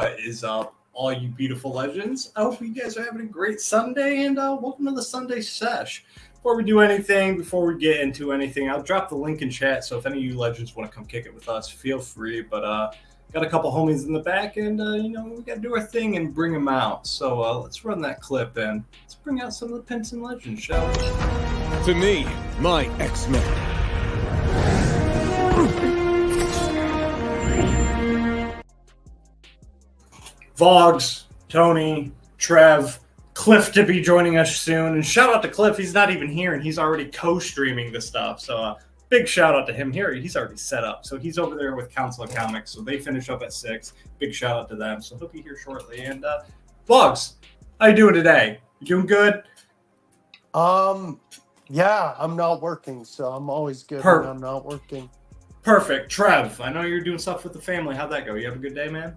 What is up, all you beautiful legends? I hope you guys are having a great Sunday, and welcome to the Sunday Sesh. Before we do anything, before we get into anything, I'll drop the link in chat, so if any of you legends want to come kick it with us, feel free. But got a couple homies in the back, and we got to do our thing and bring them out. So let's run that clip, and let's bring out some of the pimps and legends, shall we? To me, my X-Men. Vlogs, Tony, Trev, Cliff to be joining us soon. And shout out to Cliff. He's not even here, and he's already co-streaming the stuff. So big shout out to him here. He's already set up. So he's over there with Council of Comics. So they finish up at 6. Big shout out to them. So he'll be here shortly. And Vlogs, how you doing today? You doing good? Yeah, I'm not working, so I'm always good when I'm not working. Perfect. Trev, I know you're doing stuff with the family. How'd that go? You have a good day, man?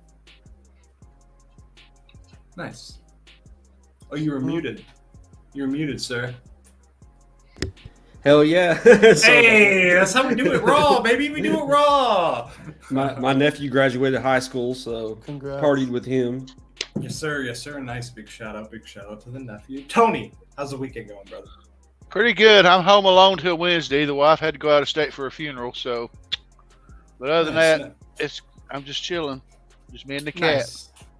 Nice. Oh, you were muted. You're muted, sir. Hell yeah. Hey, that's how we do it raw, baby. We do it raw. My nephew graduated high school, so Congrats. partied with him. Yes, sir. Yes, sir. Nice. Big shout out to the nephew. Tony, how's the weekend going, brother? Pretty good. I'm home alone till Wednesday. The wife had to go out of state for a funeral, so. But other than that, I'm just chilling. Just me and the cat.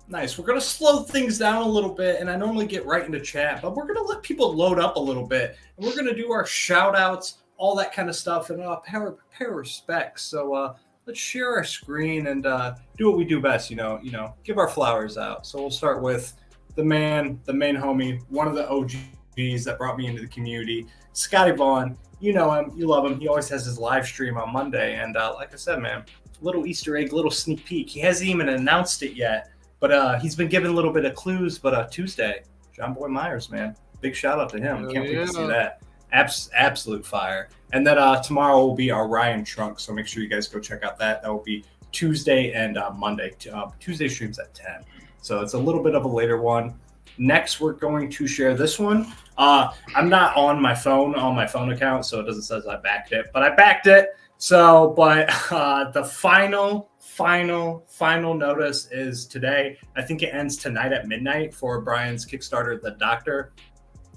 Nice. We're going to slow things down a little bit, and I normally get right into chat, but we're going to let people load up a little bit, and we're going to do our shout-outs, all that kind of stuff, and pay respects. So let's share our screen and do what we do best, give our flowers out. So we'll start with the main homie, one of the OGs that brought me into the community, Scotty Vaughn. You know him. You love him. He always has his live stream on Monday, and like I said, man, little Easter egg, little sneak peek. He hasn't even announced it yet. But he's been given a little bit of clues. But Tuesday, John Boy Myers, man. Big shout out to him. Can't wait to see that. Absolute fire. And then tomorrow will be our Ryan Trunk. So make sure you guys go check out that. That will be Tuesday and Monday. Tuesday streams at 10. So it's a little bit of a later one. Next, we're going to share this one. I'm not on my phone account, so it doesn't say I backed it. But I backed it. So, but the final notice is today. I think it ends tonight at midnight for Brian's Kickstarter, The Doctor.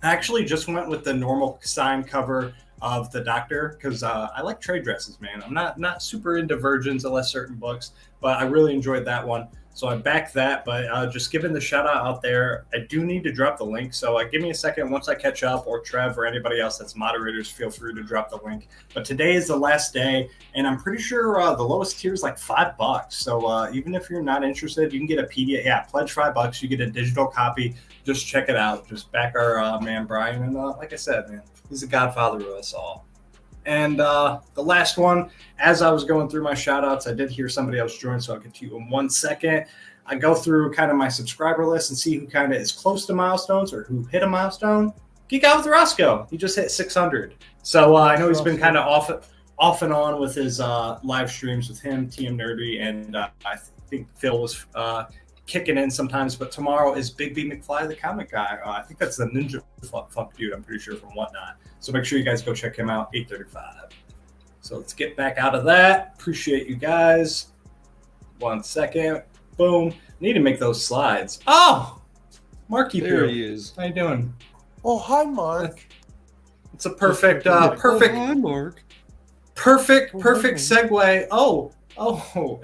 I actually just went with the normal signed cover of The Doctor because I like trade dresses, man. I'm not super into Virgins unless certain books, but I really enjoyed that one. So I backed that, but just giving the shout out there, I do need to drop the link. So give me a second. Once I catch up, or Trev or anybody else that's moderators, feel free to drop the link. But today is the last day, and I'm pretty sure the lowest tier is like $5. So even if you're not interested, you can get a PDF. Yeah, pledge $5. You get a digital copy. Just check it out. Just back our man Brian. And like I said, man, he's the godfather of us all. And the last one, as I was going through my shout-outs, I did hear somebody else join, so I'll get to you in 1 second. I go through kind of my subscriber list and see who kind of is close to milestones or who hit a milestone. Geek Out with Roscoe. He just hit 600. So I know he's been kind of off and on with his live streams with him, TM Nerdy, and I think Phil was kicking in sometimes, but tomorrow is Big B McFly, the comic guy. I think that's the Ninja Fuck dude, I'm pretty sure, from Whatnot. So make sure you guys go check him out, 8:35. So let's get back out of that. Appreciate you guys. 1 second. Boom. Need to make those slides. Oh! Marky There he is. How you doing? Oh, hi, Mark. It's a perfect Hi, Mark. perfect segue. Oh,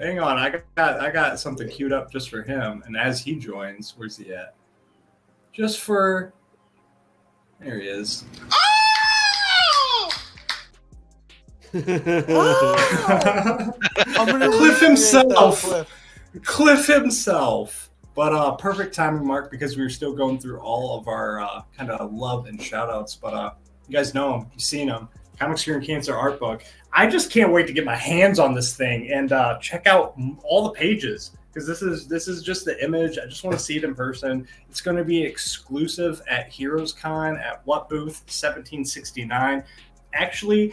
hang on. I got something queued up just for him. And as he joins, where's he at? There he is. Oh! I'm gonna Cliff himself. But perfect timing, Mark, because we were still going through all of our kind of love and shout outs. But you guys know him. You've seen him. Comics Curing Cancer art book. I just can't wait to get my hands on this thing and check out all the pages, because this is just the image. I just want to see it in person. It's going to be exclusive at Heroes Con at What Booth 1769. Actually,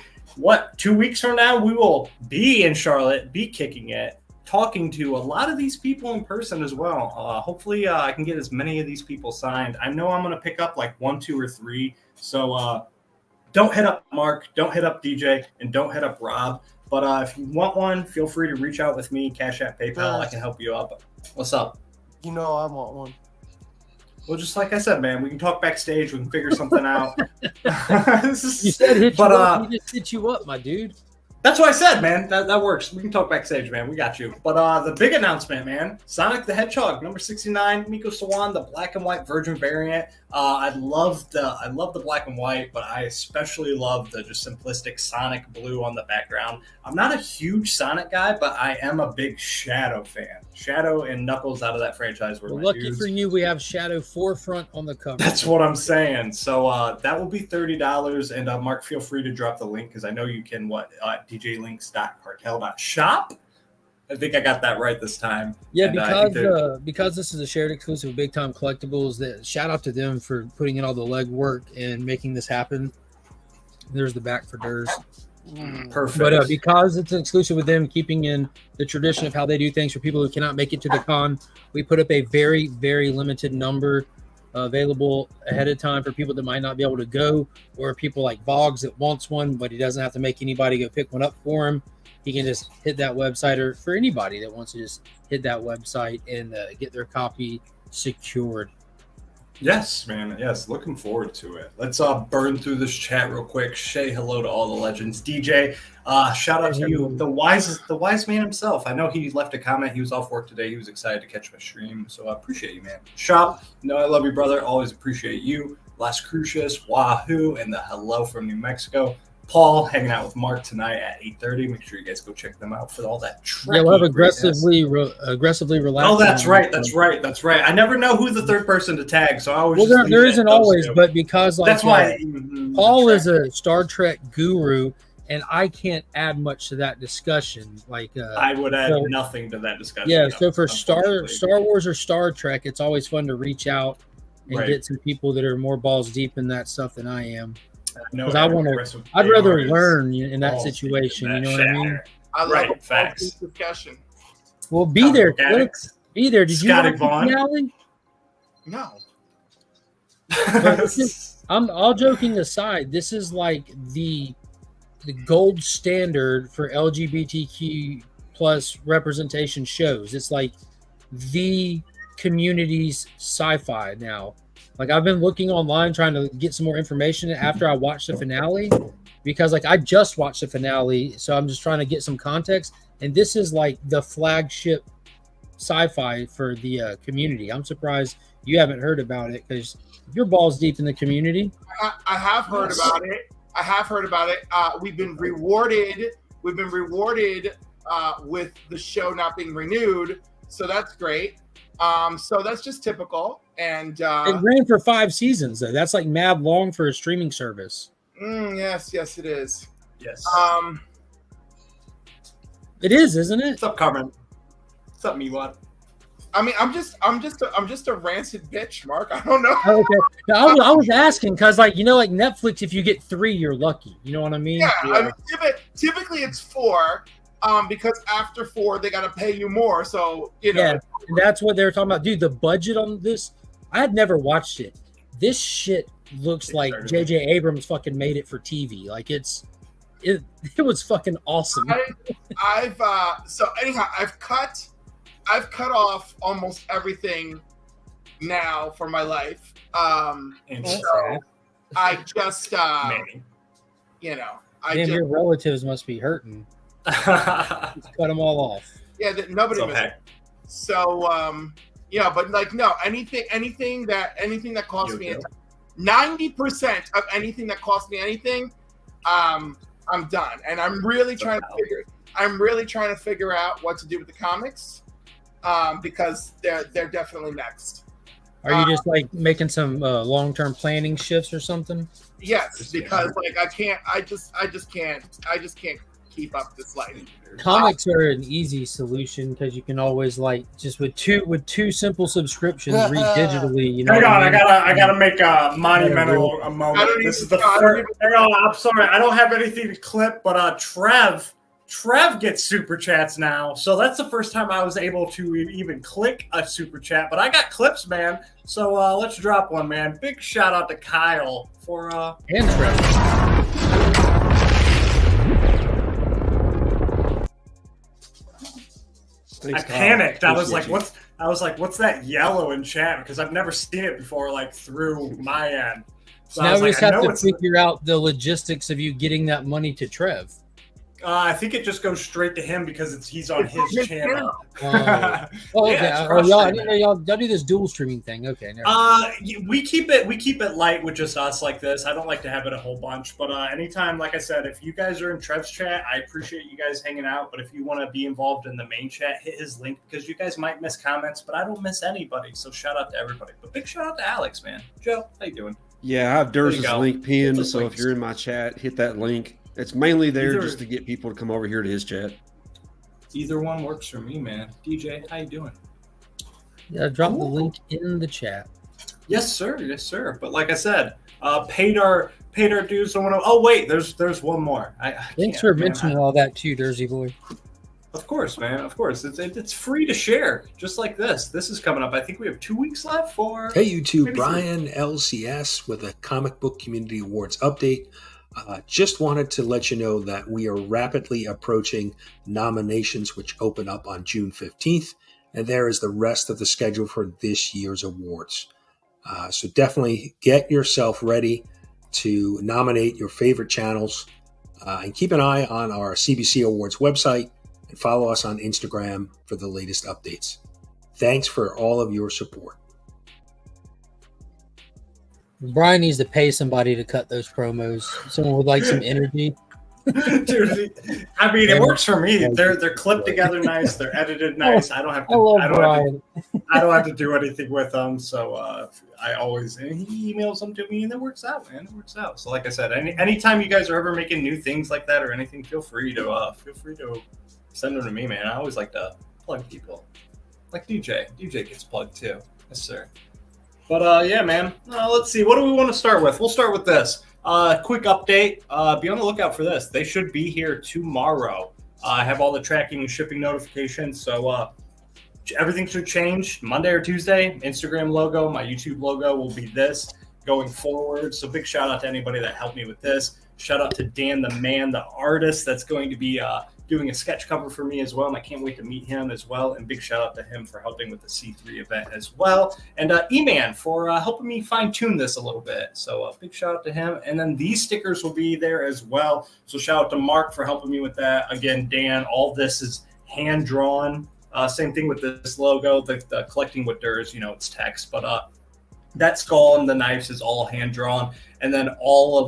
2 weeks from now, we will be in Charlotte, be kicking it, talking to a lot of these people in person as well. Hopefully, I can get as many of these people signed. I know I'm going to pick up like 1, 2, or 3. So don't hit up Mark, don't hit up DJ, and don't hit up Rob. But if you want one, feel free to reach out with me, Cash App, PayPal. I can help you out. What's up? You know I want one. Well, just like I said, man, we can talk backstage. We can figure something out. You said hit you up. He just hit you up, my dude. That's what I said, man. That works. We can talk backstage, man. We got you. But the big announcement, man. Sonic the Hedgehog, number 69, Miko Sawan, the black and white Virgin variant. I love the black and white, but I especially love the just simplistic Sonic blue on the background. I'm not a huge Sonic guy, but I am a big Shadow fan. Shadow and Knuckles out of that franchise were my lucky dudes. for you, we have Shadow forefront on the cover. That's what I'm saying. So that will be $30. And Mark, feel free to drop the link because I know you can. DJlinks.cartel.shop. I think I got that right this time. Yeah, and, because this is a shared exclusive Big Time Collectibles. That shout out to them for putting in all the legwork and making this happen. There's the back for Durs. Perfect. But because it's an exclusive with them, keeping in the tradition of how they do things for people who cannot make it to the con, we put up a very, very limited number available ahead of time for people that might not be able to go, or people like Boggs that wants one, but he doesn't have to make anybody go pick one up for him. He can just hit that website, or for anybody that wants to just hit that website and get their copy secured. Yes, man. Yes, looking forward to it. Let's burn through this chat real quick. Say hello to all the legends. DJ, shout out to you, the wise man himself. I know he left a comment. He was off work today. He was excited to catch my stream, so I appreciate you, man. Shop, I love you, brother. Always appreciate you. Las Cruces, Wahoo, and the hello from New Mexico. Paul hanging out with Mark tonight at 8:30. Make sure you guys go check them out for all that. Yeah, we'll have aggressively relaxed. Oh, that's right. I never know who the third person to tag, so I always. Well, there isn't always, but because that's why Paul is a Star Trek guru, and I can't add much to that discussion. I would add nothing to that discussion. Yeah, so for Star Wars or Star Trek, it's always fun to reach out and get some people that are more balls deep in that stuff than I am. Because I'd rather learn in that situation. You know what I mean? I love facts discussion. Well, be there. Be there. Did you watch the finale? No. I'm all joking aside. This is like the gold standard for LGBTQ plus representation shows. It's like the community's sci-fi now. Like, I've been looking online trying to get some more information after I watched the finale, because I just watched the finale, so I'm just trying to get some context. And this is like the flagship sci-fi for the community. I'm surprised you haven't heard about it, because your balls deep in the community. I have heard about it. We've been rewarded. With the show not being renewed, so that's great. So that's just typical. And it ran for 5 seasons, though. That's like mad long for a streaming service. Yes, it is. Yes. It is, isn't it? What's up, Carmen? What's up, Miwad? I mean, I'm just a rancid bitch, Mark. I don't know. Okay. Now, I was asking because, like Netflix, if you get 3, you're lucky. You know what I mean? Yeah. I mean, typically it's 4. Because after 4, they got to pay you more. So, Yeah, and that's what they were talking about. Dude, the budget on this, I had never watched it. This shit looks like J.J. Abrams fucking made it for TV. Like, it was fucking awesome. I've cut off almost everything now for my life. So I just, your relatives must be hurting. Just cut them all off. Yeah, nobody was. So, but anything that costs me 90% of anything that costs me anything, I'm done. And I'm really trying to figure out what to do with the comics, because they're definitely next. Are you just like making some long-term planning shifts or something? Yes, because I just can't keep up this life. Comics are an easy solution because you can always just with two simple subscriptions read digitally. Hang on, I gotta make a monumental moment. This is the first. Hang on, I'm sorry, I don't have anything to clip, but Trev gets super chats now, so that's the first time I was able to even click a super chat. But I got clips, man. So let's drop one, man. Big shout out to Kyle for and Trev. Thanks, I Kyle. panicked. I was Appreciate like, you. what's that yellow in chat? Because I've never seen it before, like through my end. So I Now was we like, just I have know to it's. figure out the logistics of you getting that money to Trev. I think it just goes straight to him because he's on his his channel. Oh, okay. it's Oh, y'all, I didn't know cross-streaming. y'all do this dual streaming thing. Okay. Never mind. We keep it light with just us like this. I don't like to have it a whole bunch, but anytime, like I said, if you guys are in Trev's chat, I appreciate you guys hanging out. But if you want to be involved in the main chat, hit his link because you guys might miss comments, but I don't miss anybody. So shout out to everybody. But big shout out to Alex, man. Joe, how you doing? Yeah, I have There you Durs's go. link pinned, Those so links. if you're in my chat, hit that link. It's mainly there Either- just to get people to come over here to his chat. Either one works for me, man. DJ, how you doing? Yeah, drop the Cool. link in the chat. Yes, sir. Yes, sir. But like I said, paid our dues. Oh wait, there's one more. Thanks can't, for man. mentioning all that too, Dursy boy. Of course, man. Of course. It's free to share, just like this. This is coming up. I think we have 2 weeks left for. Hey, YouTube, maybe Brian LCS with a Comic Book Community Awards update. Just wanted to let you know that we are rapidly approaching nominations, which open up on June 15th, and there is the rest of the schedule for this year's awards. So definitely get yourself ready to nominate your favorite channels, and keep an eye on our CBC Awards website and follow us on Instagram for the latest updates. Thanks for all of your support. Brian needs to pay somebody to cut those promos. Someone with like some energy. Dude, I mean, it works for me. They're clipped together nice. They're edited nice. I don't have to. I love I don't Brian. I don't have to do anything with them. So I always and he emails them to me, and it works out, man. It works out. So like I said, anytime you guys are ever making new things like that or anything, feel free to send them to me, man. I always like to plug people. Like DJ. DJ gets plugged too. Yes, sir. But yeah, man. Let's see. What do we want to start with? We'll start with this. Quick update. Be on the lookout for this. They should be here tomorrow. I have all the tracking and shipping notifications. So everything should change Monday or Tuesday. Instagram logo, my YouTube logo will be this going forward. So big shout out to anybody that helped me with this. Shout out to Dan, the man, the artist that's going to be doing a sketch cover for me as well. And I can't wait to meet him as well. And big shout out to him for helping with the C3 event as well. And E-Man for helping me fine tune this a little bit. So big shout out to him. And then these stickers will be there as well. So shout out to Mark for helping me with that. Again, Dan, all this is hand drawn. Same thing with this logo, the collecting with Durs, it's text, but that skull and the knives is all hand drawn. And then all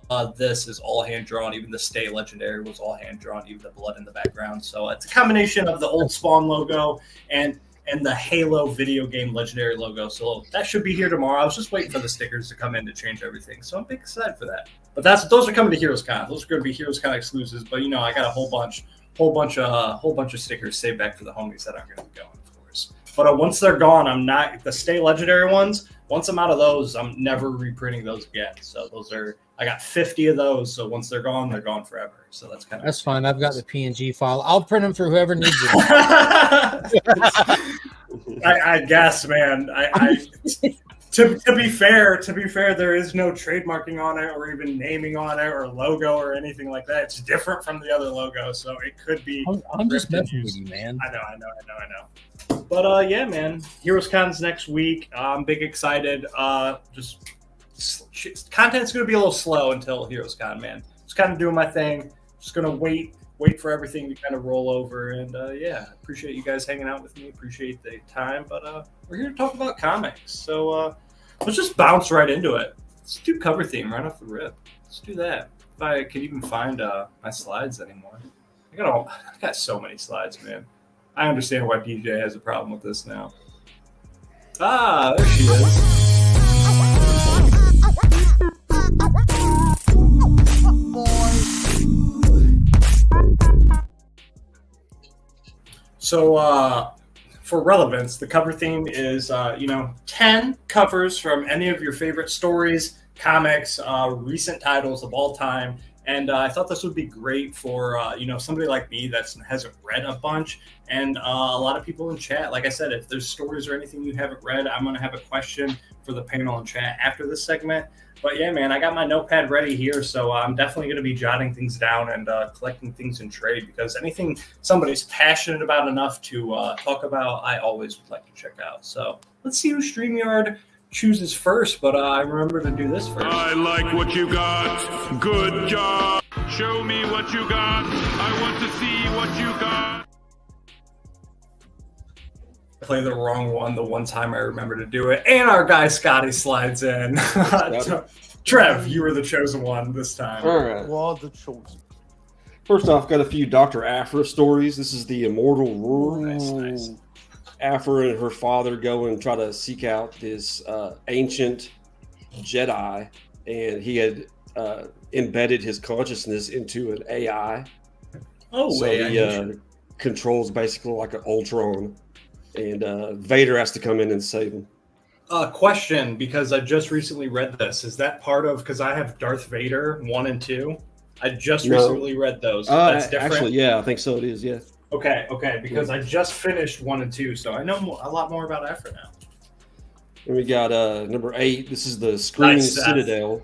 of this is all hand drawn. Even the Stay Legendary was all hand drawn, even the blood in the background. So it's a combination of the old Spawn logo and the Halo video game Legendary logo. So that should be here tomorrow. I was just waiting for the stickers to come in to change everything. So I'm big excited for that. But those are coming to HeroesCon. Those are going to be HeroesCon exclusives. But I got a whole bunch of stickers saved back for the homies that aren't going to be going, of course. But once they're gone, I'm not the Stay Legendary ones. Once I'm out of those, I'm never reprinting those again. So I got 50 of those. So once they're gone forever. So that's fine. I've got the PNG file. I'll print them for whoever needs it. I guess, man. To be fair, there is no trademarking on it or even naming on it or logo or anything like that. It's different from the other logo, so it could be. I'm just messing with you, man. I know. But yeah, man, HeroesCon's next week. I'm big excited. Just content's gonna be a little slow until HeroesCon, man. Just kind of doing my thing. Just gonna wait for everything to kind of roll over. And yeah, appreciate you guys hanging out with me. Appreciate the time. But we're here to talk about comics. So let's just bounce right into it. Let's do cover theme right off the rip. Let's do that. If I can even find my slides anymore. I got so many slides, man. I understand why DJ has a problem with this now. Ah, there she is. So for relevance, the cover theme is 10 covers from any of your favorite stories, comics, recent titles of all time, And I thought this would be great for somebody like me that hasn't read a bunch, and a lot of people in chat. Like I said, if there's stories or anything you haven't read, I'm going to have a question for the panel in chat after this segment. But yeah, man, I got my notepad ready here, so I'm definitely going to be jotting things down and collecting things in trade, because anything somebody's passionate about enough to talk about, I always would like to check out. So let's see who StreamYard chooses first, but I remember to do this first. I like what you got. Good job. Show me what you got. I want to see what you got. Play the wrong one the one time I remember to do it, and our guy Scotty slides in. Trev, you were the chosen one this time. All right. Well, the choice. First off, got a few Dr. Aphra stories. This is the immortal Roar. Nice. Aphra and her father go and try to seek out this ancient Jedi, and he had embedded his consciousness into an AI. Oh, so he controls basically like an Ultron, and Vader has to come in and save him. Question, because I just recently read this. Is that part of, because I have Darth Vader 1 and 2? I just recently read those. That's different? Actually, yeah, I think so it is, yeah. Okay, because I just finished 1 and 2, so I know a lot more about Aphra now. And we got number 8. This is the Screaming Citadel.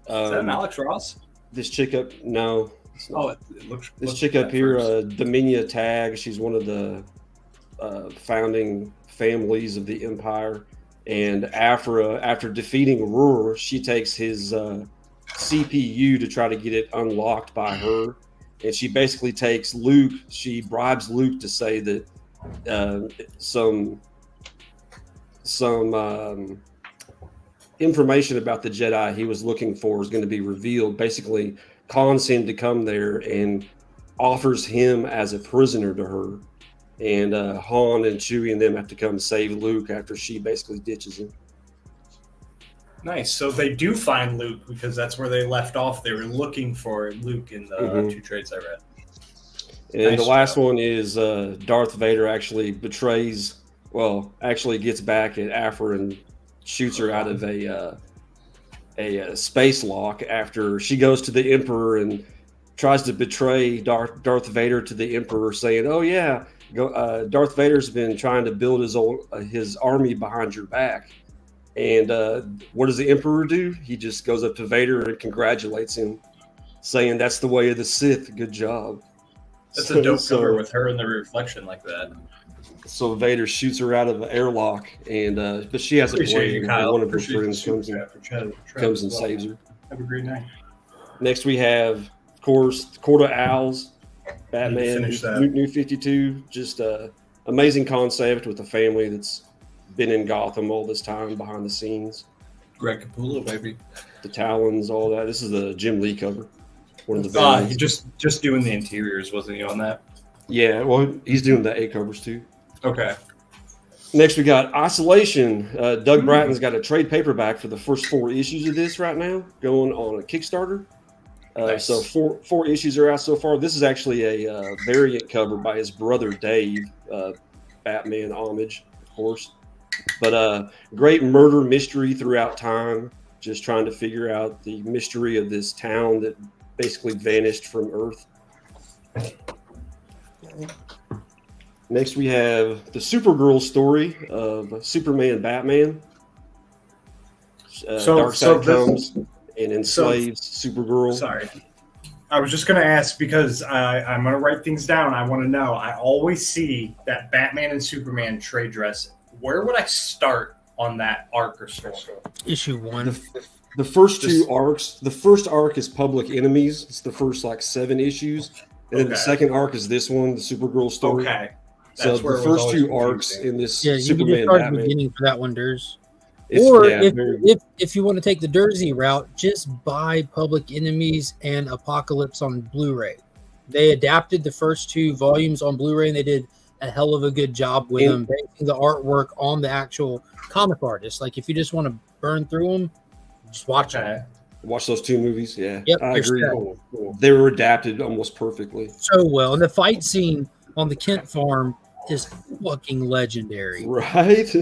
Is that Alex Ross? This chick up, no. Oh, it looks. This chick up here, Dominia Tag. She's one of the founding families of the Empire. And Aphra, after defeating Roar, she takes his CPU to try to get it unlocked by her. And she basically takes Luke, she bribes Luke to say that some information about the Jedi he was looking for is going to be revealed. Basically cons him to come there and offers him as a prisoner to her. And Han and Chewie and them have to come save Luke after she basically ditches him. Nice. So they do find Luke, because that's where they left off. They were looking for Luke in the 2 trades I read. And the last one is Darth Vader actually gets back at Aphra and shoots her out of a space lock after she goes to the Emperor and tries to betray Darth Vader to the Emperor, saying, "Oh yeah, Darth Vader's been trying to build his army behind your back." And what does the Emperor do? He just goes up to Vader and congratulates him, saying, "That's the way of the Sith. Good job." That's a dope cover with her in the reflection like that. So Vader shoots her out of the airlock, and but she has a blade. One of her friends comes and saves her. Have a great night. Next, we have, of course, the Court of Owls, Batman, New 52. Just amazing concept with a family that's been in Gotham all this time behind the scenes. Greg Capullo, baby. The Talons, all that. This is the Jim Lee cover. One of the villains. He just doing the interiors, wasn't he, on that? Yeah, well, he's doing the A covers too. Okay. Next, we got Isolation. Doug Bratton's got a trade paperback for the first 4 issues of this right now, going on a Kickstarter. Nice. So four issues are out so far. This is actually a variant cover by his brother Dave, Batman homage, of course. But great murder mystery throughout time, just trying to figure out the mystery of this town that basically vanished from Earth. Next, we have the Supergirl story of Superman Batman. Darkseid comes and enslaves Supergirl. Sorry. I was just going to ask, because I'm going to write things down. I want to know. I always see that Batman and Superman trade dress. Where would I start on that arc or story? Issue 1. The first 2 arcs. The first arc is Public Enemies. It's the first 7 issues. And then the second arc is this one, the Supergirl story. Okay. So the first 2 arcs in this Superman you can just start Batman. the beginning for that one, Durs. Or if you want to take the Dursey route, just buy Public Enemies and Apocalypse on Blu-ray. They adapted the first 2 volumes on Blu-ray, and they did a hell of a good job with them, basing the artwork on the actual comic artist. Like, if you just want to burn through them, just watch them. Watch those 2 movies, yeah. Yep, I agree. They were adapted almost perfectly. So well. And the fight scene on the Kent farm is fucking legendary. Right?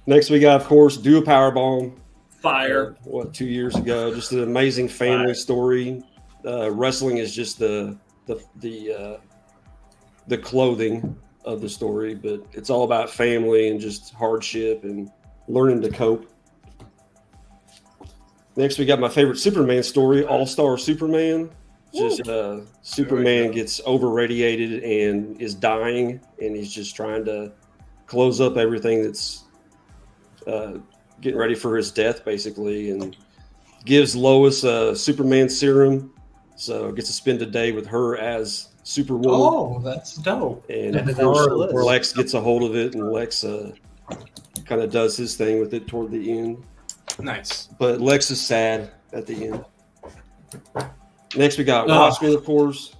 Next, we got, of course, Do a Powerbomb. Fire. 2 years ago. Just an amazing family story. Wrestling is just the clothing of the story, but it's all about family and just hardship and learning to cope. Next, we got my favorite Superman story, All-Star Superman. Just Superman gets over-radiated and is dying, and he's just trying to close up everything that's getting ready for his death, basically, and gives Lois a Superman serum, so gets to spend a day with her as Superwoman. Oh, that's dope. And of course, Lex gets a hold of it, and Lex kind of does his thing with it toward the end. Nice. But Lex is sad at the end. Next, we got Watchmen, of course.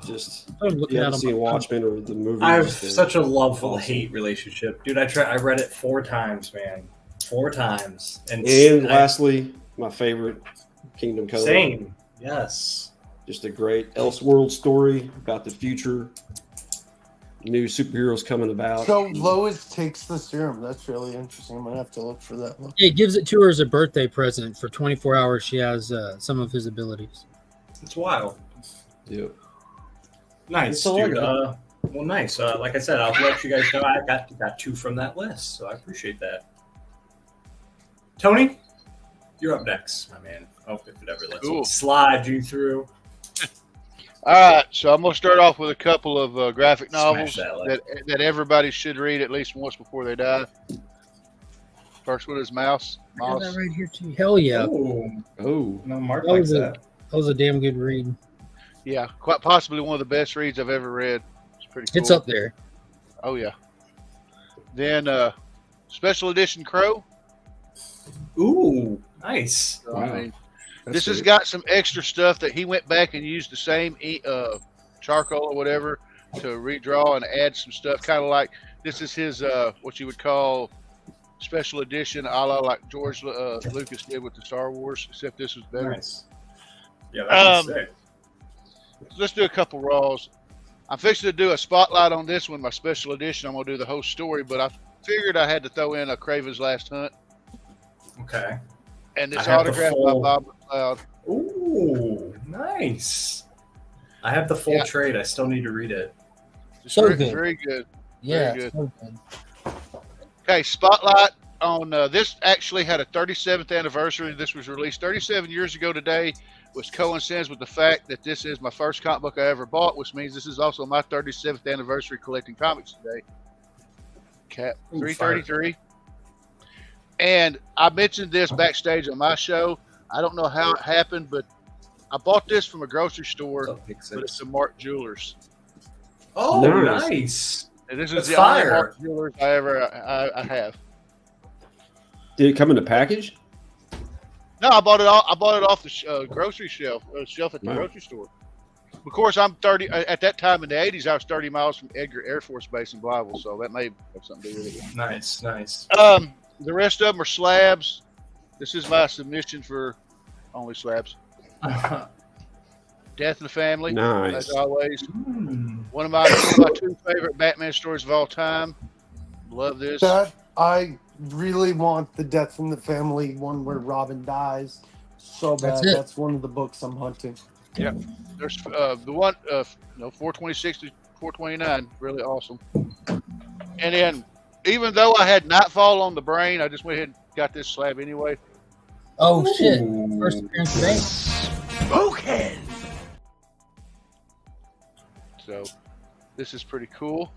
Just you haven't seen Watchmen or the movie. I have such a love-hate relationship, dude. I read it 4 times, man. 4 times. And lastly, my favorite, Kingdom Come. Same. Yes. Just a great Elseworld story about the future. New superheroes coming about. So Lois takes the serum. That's really interesting. I'm gonna have to look for that one. It gives it to her as a birthday present. For 24 hours, she has some of his abilities. It's wild. Yep. Nice, dude. Well, nice. Like I said, I'll let you guys know I got 2 from that list, so I appreciate that. Tony, you're up next, my man. Oh, if it ever lets me slide you through. All right, so I'm going to start off with a couple of graphic novels that everybody should read at least once before they die. First one is Mouse. I got that right here too. Hell yeah! Oh, no, Mark likes that. That was a damn good read. Yeah, quite possibly one of the best reads I've ever read. It's pretty cool. It's up there. Oh yeah. Then special edition Crow. Ooh, nice. So, I mean, this has got some extra stuff that he went back and used the same charcoal or whatever to redraw and add some stuff. Kind of like this is his what you would call special edition, a la like George Lucas did with the Star Wars, except this was better. Nice. Yeah, that's sick. Let's do a couple raws. I'm fixing to do a spotlight on this one, my special edition. I'm going to do the whole story, but I figured I had to throw in a Craven's Last Hunt. Okay. And it's autographed by Bob McLeod. Ooh, nice. I have the full trade. I still need to read it. It's So very, good. very good. Yeah. Very good. So good. Okay, spotlight on this actually had a 37th anniversary. This was released 37 years ago today, which coincides with the fact that this is my first comic book I ever bought, which means this is also my 37th anniversary collecting comics today. Cap 333. And I mentioned this backstage on my show. I don't know how it happened, but I bought this from a grocery store, but it's some Mark Jewelers. Oh, nice. And this is That's the fire. only Mark Jewelers I have. Did it come in a package? No, I bought it off the grocery shelf at the grocery store. Of course, I'm 30. At that time in the 80s, I was 30 miles from Edgar Air Force Base in Blytheville, so that may have something to do with it. Nice. The rest of them are slabs. This is my submission for only slabs. Death in the Family, Nice. as always. One of my 2 favorite Batman stories of all time. Love this. That I really want the Death in the Family one where Robin dies so bad. That's one of the books I'm hunting. Yeah, there's the one 426 to 429, really awesome. And then, even though I had Nightfall on the brain, I just went ahead and got this slab anyway. Oh shit! First appearance today. Okay. So, this is pretty cool.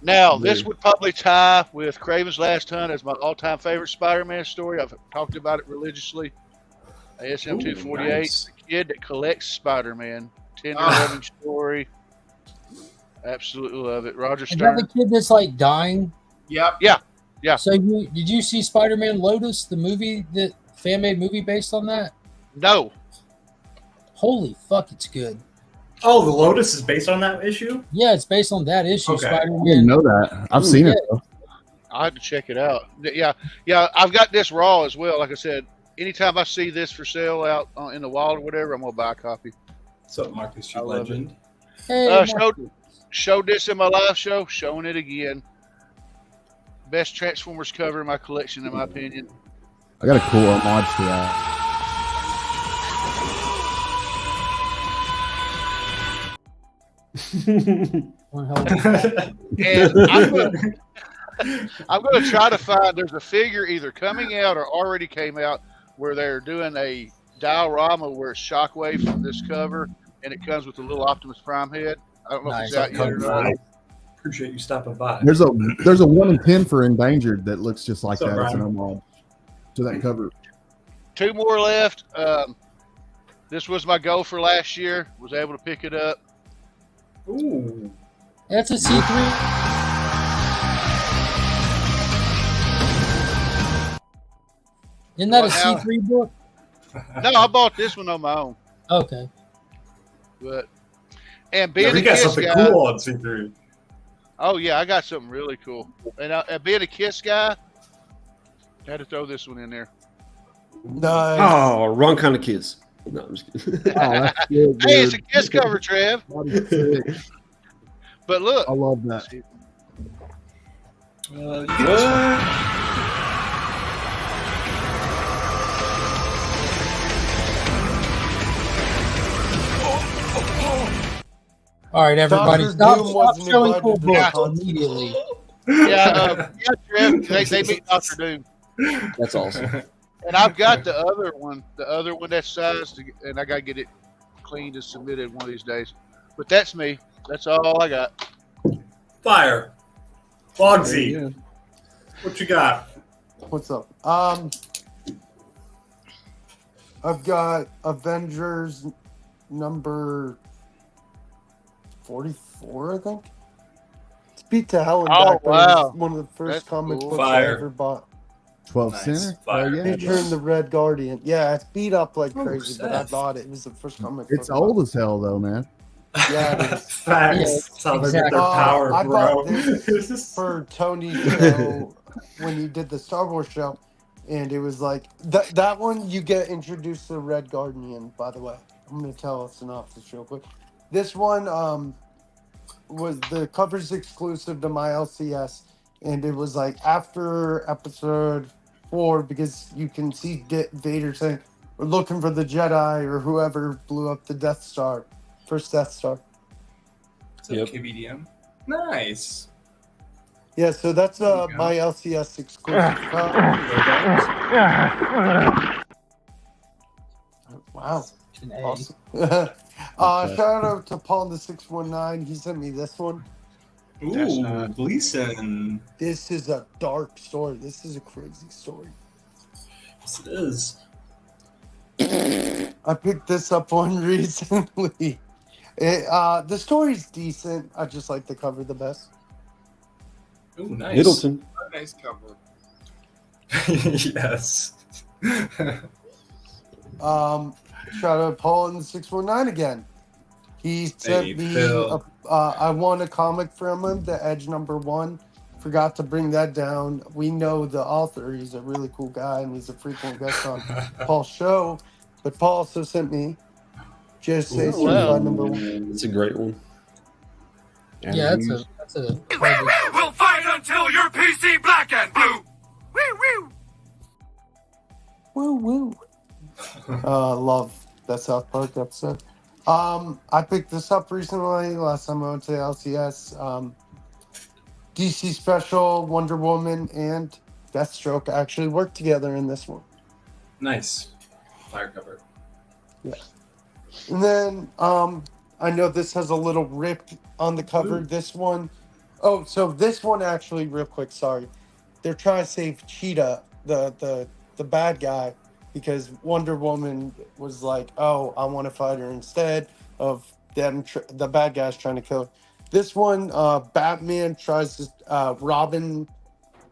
Now, this would probably tie with Craven's Last Hunt as my all-time favorite Spider-Man story. I've talked about it religiously. ASM 248, nice. The kid that collects Spider-Man, tender loving story. Absolutely love it. Roger Is Stern. that the kid that's like dying? Yep. Yeah. So did you see Spider-Man Lotus, the movie, the fan-made movie based on that? No. Holy fuck, it's good. Oh, the Lotus is based on that issue? Yeah, it's based on that issue. Okay. I didn't Spider-Man. know that. I've seen it though. I have to check it out. Yeah. I've got this raw as well. Like I said, anytime I see this for sale out in the wild or whatever, I'm gonna buy a copy. What's up, Marcus? You I love legend. Hey, Showed this in my live show. Showing it again. Best Transformers cover in my collection, in my opinion. I got a cool homage to that. And I'm going to try to find. There's a figure either coming out or already came out where they're doing a diorama where it's Shockwave from this cover, and it comes with a little Optimus Prime head. I don't know if it's out yet or not. Appreciate you stopping by. There's a 1 in 10 for Endangered that looks just like What's up, that. It's an Ryan? homage to that cover. 2 more left. This was my goal for last year. Was able to pick it up. Ooh. That's a C3. Isn't that a Well, now- C3 book? No, I bought this one on my own. Okay. But and Yeah, being we a got Kiss something guy. cool on C3. Oh yeah, I got something really cool. And being a Kiss guy, I had to throw this one in there. Nice. Oh, wrong kind of kids. No, I'm just kidding. Oh, that's good, Hey, it's a dude. Kiss cover, Trev. That is sick. But look, I love that. You can All right, everybody, Dr. stop Doom wasn't showing invited cool to the books concert. immediately. yeah, Trev, they beat Dr. Doom. That's awesome. And I've got the other one that's sized, and I got to get it cleaned and submitted one of these days. But that's me. That's all I got. fire. Bogsy, what you got? What's up? I've got Avengers number 44, I think. It's Beat to Hell and Oh, Back. wow. One of the first That's comic cool. books I Fire. ever bought. 12 Nice. center. Fire. Oh, yeah. Featuring the Red Guardian. Yeah, it's beat up like Oh, crazy, but I Seth. bought it. It was the first comic It's book I old bought. as hell, though, man. Yeah, it is. Facts. Yeah, That's how they get their exactly. power, I bro. bought this for Tony's show when he did the Star Wars show, and it was like that one you get introduced to the Red Guardian. By the way, I'm gonna tell a synopsis real quick. This one was the cover's exclusive to my LCS, and it was like after episode 4 because you can see Vader saying, "We're looking for the Jedi or whoever blew up the Death Star, first Death Star." What's up, KBDM? Nice. Yeah, so that's There you go. my LCS exclusive. Wow, An A. awesome. Shout out to Paul in the 619. He sent me this one. Ooh, Gleason. This is a dark story. This is a crazy story. Yes, it is. I picked this up one recently. The story's decent. I just like the cover the best. Ooh, nice. Middleton. Nice cover. Yes. Shout out Paul in the 619 again. He sent Hey, me. Phil. I won a comic from him, The Edge #1. Forgot to bring that down. We know the author. He's a really cool guy, and he's a frequent guest on Paul's show. But Paul also sent me Just Say Oh, wow. #1. It's a great one. Yeah, that's a. We'll fight until your PC black and blue. Woo woo. Woo woo. Love that South Park episode. I picked this up recently. Last time I went to LCS. DC Special, Wonder Woman, and Deathstroke actually worked together in this one. Nice. Fire cover. And then I know this has a little rip on the cover. Ooh. This one, so this one actually, real quick, sorry. They're trying to save Cheetah, the bad guy, because Wonder Woman was like, "Oh, I want to fight her instead of them." The bad guys trying to kill her. This one, Batman tries to. Robin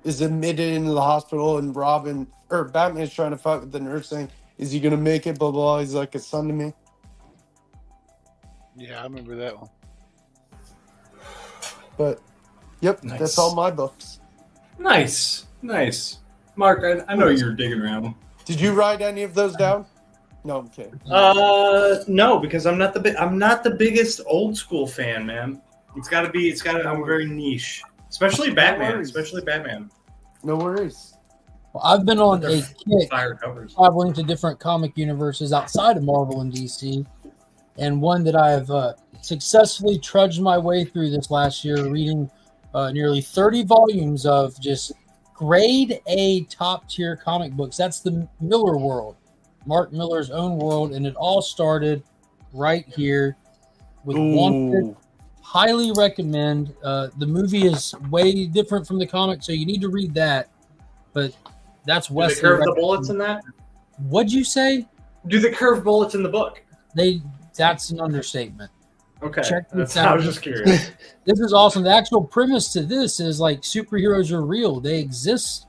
is admitted into the hospital, and Batman's trying to fight with the nurse, saying, "Is he gonna make it?" Blah blah. He's like a son to me. Yeah, I remember that one. But, yep, Nice. that's all my books. Nice. Nice. Mark, I know you're digging around. Did you write any of those down? No, I'm kidding. No, because I'm not the biggest old school fan, man. I'm very niche. Especially Batman. worries. Especially Batman. No worries. Well, I've been on a kick Fire covers. traveling to different comic universes outside of Marvel and DC, and one that I've successfully trudged my way through this last year, reading nearly 30 volumes of just grade A top tier comic books. That's the Miller world, Mark Miller's own world, and it all started right here with Wanted. Highly recommend. The movie is way different from the comic, so you need to read that. But that's Do Wesley. they curve the bullets in that? What'd you say? Do they curve bullets in the book? That's an understatement. Okay. Check this I out. was just curious. This is awesome. The actual premise to this is like superheroes are real. They exist,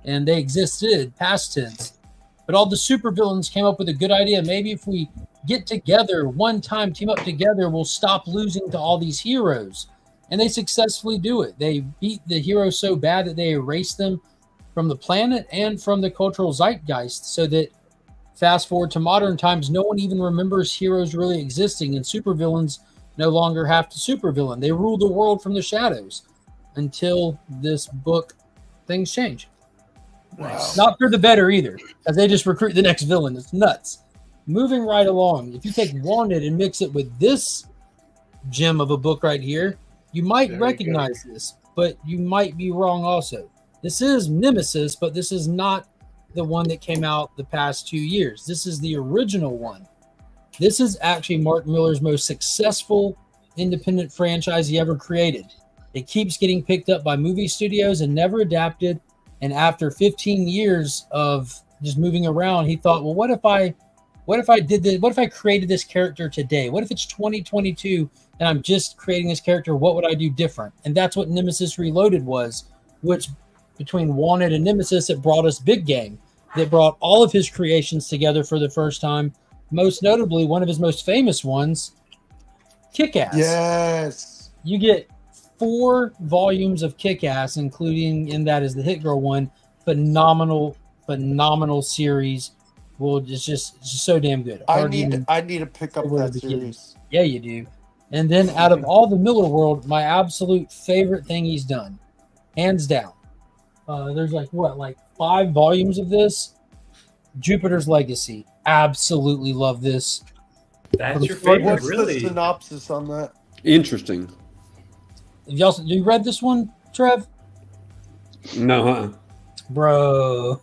and they existed, past tense. But all the supervillains came up with a good idea. Maybe if we get together one time, team up together, we'll stop losing to all these heroes. And they successfully do it. They beat the heroes so bad that they erase them from the planet and from the cultural zeitgeist, so that fast forward to modern times, no one even remembers heroes really existing, and supervillains no longer have to supervillain. They rule the world from the shadows until this book. Things change. Nice. Not for the better either, as they just recruit the next villain. It's nuts. Moving right along, if you take Wanted and mix it with this gem of a book right here, you might recognize this, but you might be wrong also. This is Nemesis, but this is not the one that came out the past 2 years. This is the original one. This is actually Mark Miller's most successful independent franchise he ever created. It keeps getting picked up by movie studios and never adapted. And after 15 years of just moving around, he thought, well, what if I did this? What if I created this character today? What if it's 2022 and I'm just creating this character? What would I do different? And that's what Nemesis Reloaded was, which between Wanted and Nemesis, it brought us Big Game. That brought all of his creations together for the first time. Most notably, one of his most famous ones, Kick-Ass. Yes. You get 4 volumes of Kick-Ass, including in that is the Hit Girl one. Phenomenal series. Well, it's just so damn good. I need to pick up that series. Yeah, you do. And then out of all the Miller world, my absolute favorite thing he's done, hands down. There's like 5 volumes of this. Jupiter's Legacy. Absolutely love this. That's your favorite, What's really? the synopsis on that? Interesting. You read this one, Trev? No, Bro.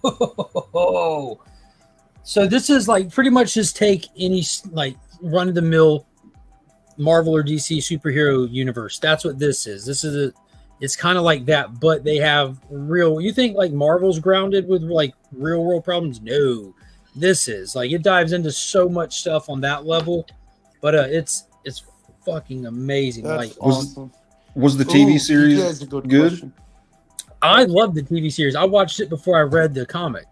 So this is like pretty much just take any like run-of-the-mill Marvel or DC superhero universe. That's what this is. It's kind of like that, but they have real. You think like Marvel's grounded with like real world problems? No, this is like it dives into so much stuff on that level, but it's fucking amazing. That's like awesome. Was the TV series that's a good? good? I love the TV series. I watched it before I read the comic.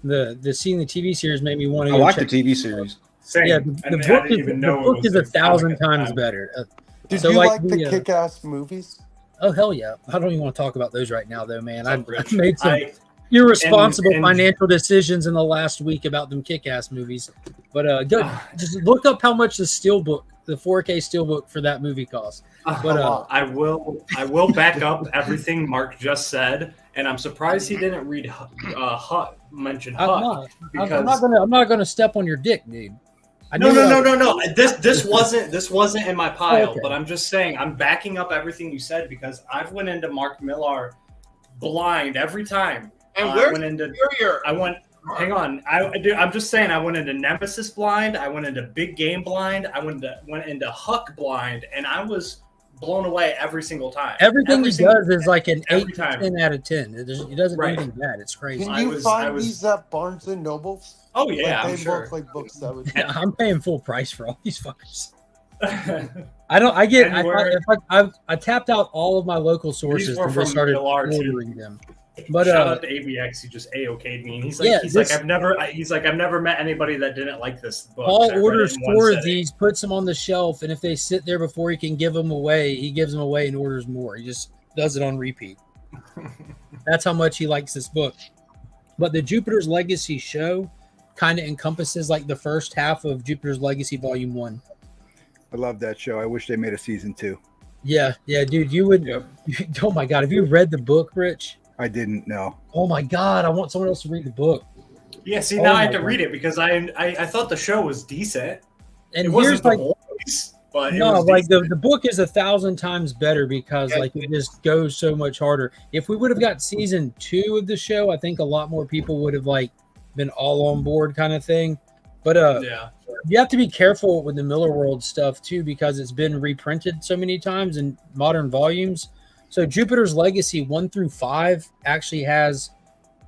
The seeing the TV series made me want to. I like the TV series. Same. Yeah, the book is 1,000 times better. Did so you like the the Kick-Ass movies? Oh hell yeah! I don't even want to talk about those right now, though, man. I Rich. made some irresponsible financial decisions in the last week about them Kick-Ass movies. But go just look up how much the Steelbook, the 4K Steelbook for that movie costs. But I will back up everything Mark just said, and I'm surprised he didn't read mention Huck. I'm not gonna step on your dick, dude. No. This wasn't in my pile, okay. But I'm just saying I'm backing up everything you said because I've went into Mark Millar blind every time. And I went into hang on. I'm just saying I went into Nemesis blind, I went into Big Game blind, I went into Huck blind, and I was blown away every single time. Everything he does is like an 8 to 10 out of 10. He doesn't do anything bad. It's crazy. Can you find these at Barnes and Nobles? Oh yeah, like, I'm sure. Look like books that would. Yeah, I'm paying full price for all these fuckers. I tapped out all of my local sources and just started ordering them. But shout out to ABX, he just A-okay'd me. And he's like, I've never met anybody that didn't like this book. Paul orders 4 of these, puts them on the shelf, and if they sit there before he can give them away, he gives them away and orders more. He just does it on repeat. That's how much he likes this book. But the Jupiter's Legacy show kind of encompasses like the first half of Jupiter's Legacy Volume 1. I love that show. I wish they made a season 2. Yeah, dude, you would. Oh my god, have you read the book, Rich? I didn't know. Oh my god, I want someone else to read the book. Yeah, see, Oh now I my have to God. read it because I thought the show was decent. And It here's wasn't the like voice, but it no, was like decent. the book is 1,000 times better because Yeah. like it just goes so much harder. If we would have got season 2 of the show, I think a lot more people would have like been all on board kind of thing. But Yeah. you have to be careful with the Miller World stuff too because it's been reprinted so many times in modern volumes. So Jupiter's Legacy 1 through 5 actually has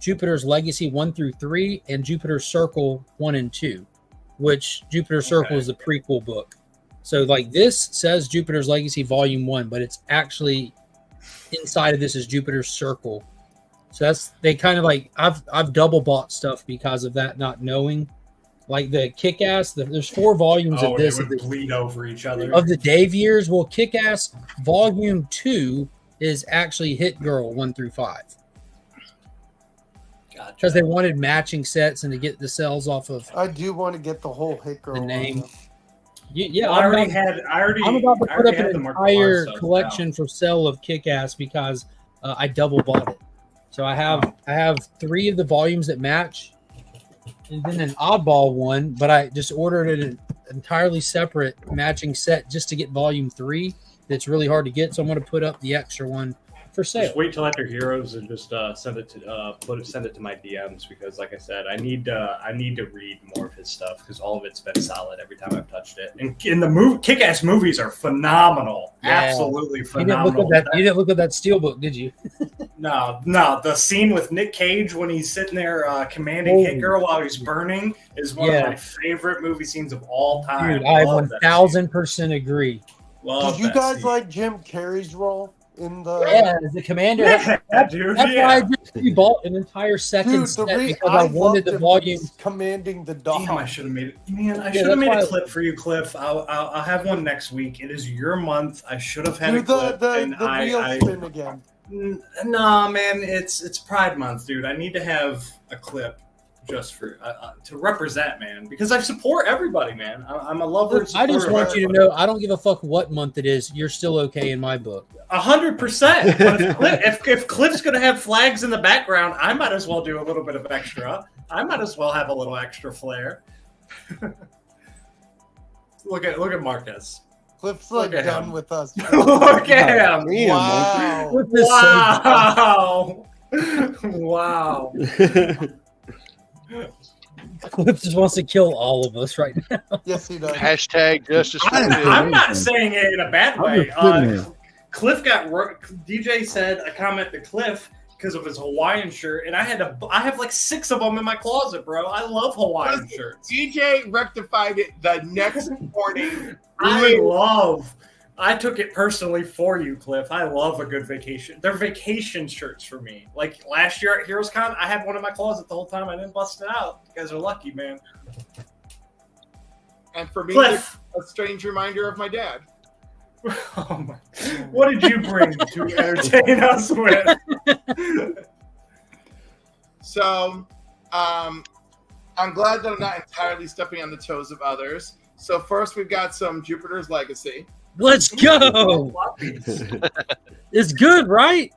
Jupiter's Legacy 1 through 3 and Jupiter's Circle 1 and 2, which Jupiter's Circle is the prequel book. So like this says Jupiter's Legacy Volume 1, but it's actually inside of this is Jupiter's Circle. So that's they kind of like I've double bought stuff because of that, not knowing. Like the Kick-Ass, there's 4 volumes of this They would bleed over each other. of the Dave years. Well, Kick-Ass Volume 2 is actually Hit Girl 1 through 5. Gotcha. Because they wanted matching sets and to get the sales off of I do want to get the whole Hit Girl the name. one. Yeah, Well, I'm about to put up an entire collection for sale of Kick-Ass because I double bought it. So I have 3 of the volumes that match, and then an oddball one. But I just ordered an entirely separate matching set just to get volume 3. That's really hard to get, so I'm going to put up the extra one for sale. Just wait till after Heroes and just send it to my DMs because, like I said, I need to read more of his stuff because all of it's been solid every time I've touched it. And in the Kick-Ass movies are phenomenal, absolutely phenomenal. You didn't look at that Steelbook, did you? No, the scene with Nick Cage when he's sitting there commanding Hit Girl while he's burning is one of my favorite movie scenes of all time. Dude, I 1,000% agree. Did you guys like Jim Carrey's role in the? Yeah, as the commander. That's why I just bought an entire second Dude, set because because I wanted the volume. Commanding the dog. Damn, I should have made it. Man, I should have made a clip for you, Cliff. I'll have one next week. It is your month. I should have had a clip. The wheel spin again. Nah, man, it's Pride Month, dude. I need to have a clip just for to represent, man, because I support everybody, man. I'm a lover. I just want you to know I don't give a fuck what month it is. You're still okay in my book. 100%. But if Cliff's gonna have flags in the background, I might as well do a little bit of extra. I might as well have a little extra flair. Look at Marcus. Cliff's like done with us. Look at him. Wow. Wow. Cliff just wants to kill all of us right now. Yes, he does. Hashtag justice. I'm not saying it in a bad way. Cliff DJ said a comment to Cliff because of his Hawaiian shirt, and I have like 6 of them in my closet, bro. I love Hawaiian shirts. DJ rectified it the next morning. I took it personally for you, Cliff. I love a good vacation. They're vacation shirts for me. Like last year at HeroesCon, I had one in my closet the whole time. I didn't bust it out. You guys are lucky, man. And for me, Cliff. a strange reminder of my dad. Oh my! What did you bring to entertain us with? So, I'm glad that I'm not entirely stepping on the toes of others. So first, we've got some Jupiter's Legacy. Let's go. It's good, right?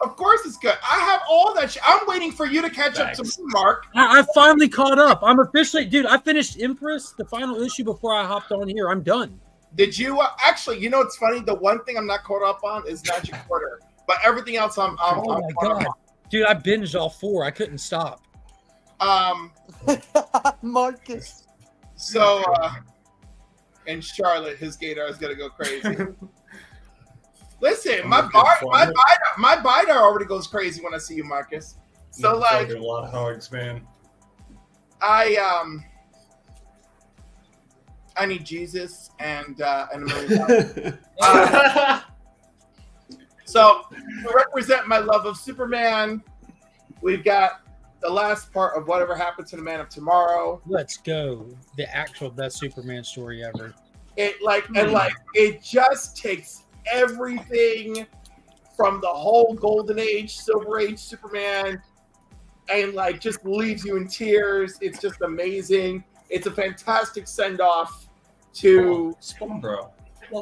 Of course, it's good. I have all that shit. I'm waiting for you to catch up to me, Mark. I finally caught up. I'm officially, dude. I finished Empress, the final issue, before I hopped on here. I'm done. Did you actually? You know, it's funny. The one thing I'm not caught up on is Magic Quarter, but everything else I'm oh my god, dude! I binged all 4. I couldn't stop. Marcus. So, in Charlotte, his gator is gonna go crazy. Listen, my bidar already goes crazy when I see you, Marcus. So like, a lot of hugs, man. I need Jesus and a million dollars. So to represent my love of Superman, we've got the last part of Whatever Happened to the Man of Tomorrow. Let's go. The actual best Superman story ever. It just takes everything from the whole Golden Age, Silver Age Superman, and like just leaves you in tears. It's just amazing. It's a fantastic send off to Spawn Bro.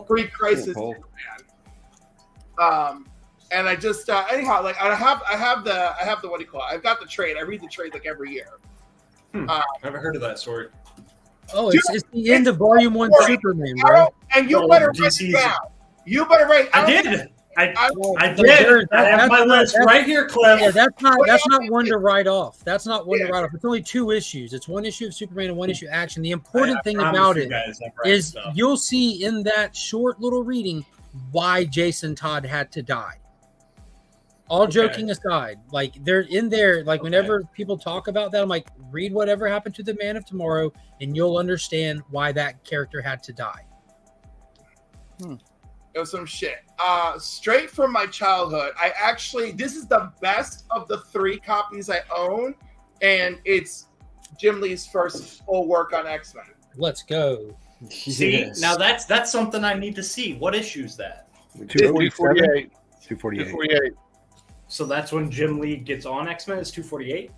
pre-crisis Superman. And I just anyhow, like I have the what do you call it? I've got the trade. I read the trade like every year. Never heard of that story. Oh, it's the end of Volume 1 Superman, bro. Arrow, and you Well, better write DC's it down. You better write. I did. I But did. I that's have my not- list that's- right here, Cliff. Yeah, that's not one to write off. That's not one to Yeah. write off. It's only 2 issues. It's 1 issue of Superman and 1 issue of Action. The important I thing promise about you it guys I'm writing is stuff. you'll see in that short little reading why Jason Todd had to die. All joking aside, like they're in there, like whenever people talk about that, I'm like, read whatever happened to the Man of Tomorrow, and you'll understand why that character had to die. It was some shit. Straight from my childhood. This is the best of the 3 copies I own, and it's Jim Lee's first full work on X-Men. Let's go. See, Yes. now that's something I need to see. What issue is that? 248. 248. So that's when Jim Lee gets on X-Men. It's 248.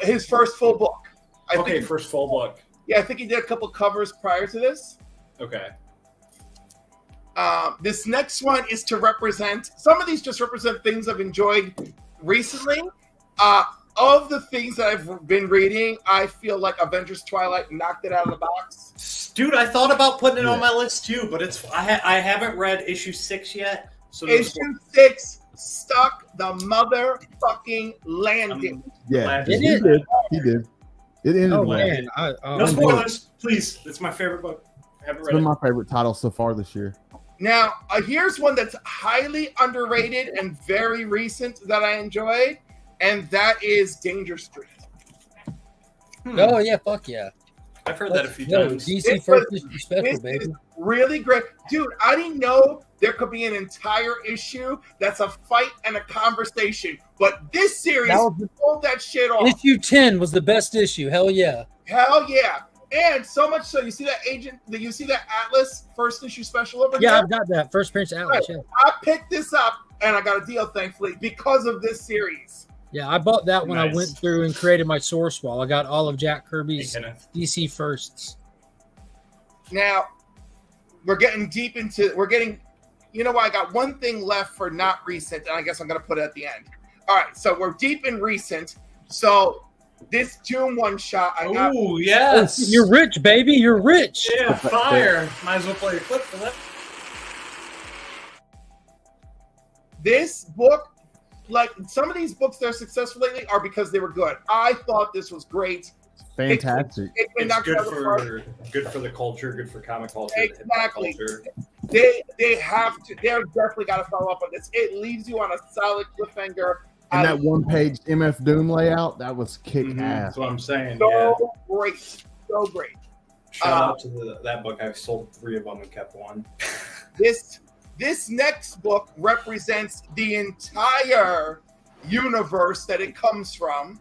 His first full book. I think, First full book. yeah, I think he did a couple covers prior to this. Okay. This next one is to represent. Some of these just represent things I've enjoyed recently. Of the things that I've been reading, I feel like Avengers Twilight knocked it out of the box. Dude, I thought about putting it on my list too, but I haven't read issue 6 yet. So Issue 6 stuck the motherfucking landing. Yeah, Did he it? did. He did. It ended Oh well. man, no spoilers, please. It's my favorite book. I haven't It's read been it. my favorite title so far this year. Now, here's one that's highly underrated and very recent that I enjoyed, and that is Danger Street. Oh yeah, fuck yeah. I've heard that a few Yo, times. DC This first was- issue special, This baby. is really great. Dude, I didn't know there could be an entire issue that's a fight and a conversation, but this series That was- pulled that shit off. Issue 10 was the best issue. Hell yeah. Hell yeah. And so much so, you see that Atlas first issue special over Yeah, there? I've got that. First Prince Atlas, yeah. I picked this up and I got a deal, thankfully, because of this series. Yeah, I bought that when I Nice. went through and created my source wall. I got all of Jack Hey, Kirby's Kenneth. DC firsts. Now, we're getting deep into, you know what? I got one thing left for not recent, and I guess I'm going to put it at the end. All right, so we're deep in recent. So this Doom one shot, I got. Oh, yes. You're rich, baby. You're rich. Yeah, fire. Might as well play a clip for that. This book, like some of these books that are successful lately, are because they were good. I thought this was great. Fantastic. It It's knocked good out of the park. good for the culture, good for comic culture, hip-hop Exactly. culture. They have to. They're definitely got to follow up on this. It leaves you on a solid cliffhanger. And I that one-page MF Doom layout, that was kick Mhm, ass. That's what I'm saying. Yeah. so great, so great. Shout out to that book. I've sold 3 of them and kept 1. This next book represents the entire universe that it comes from,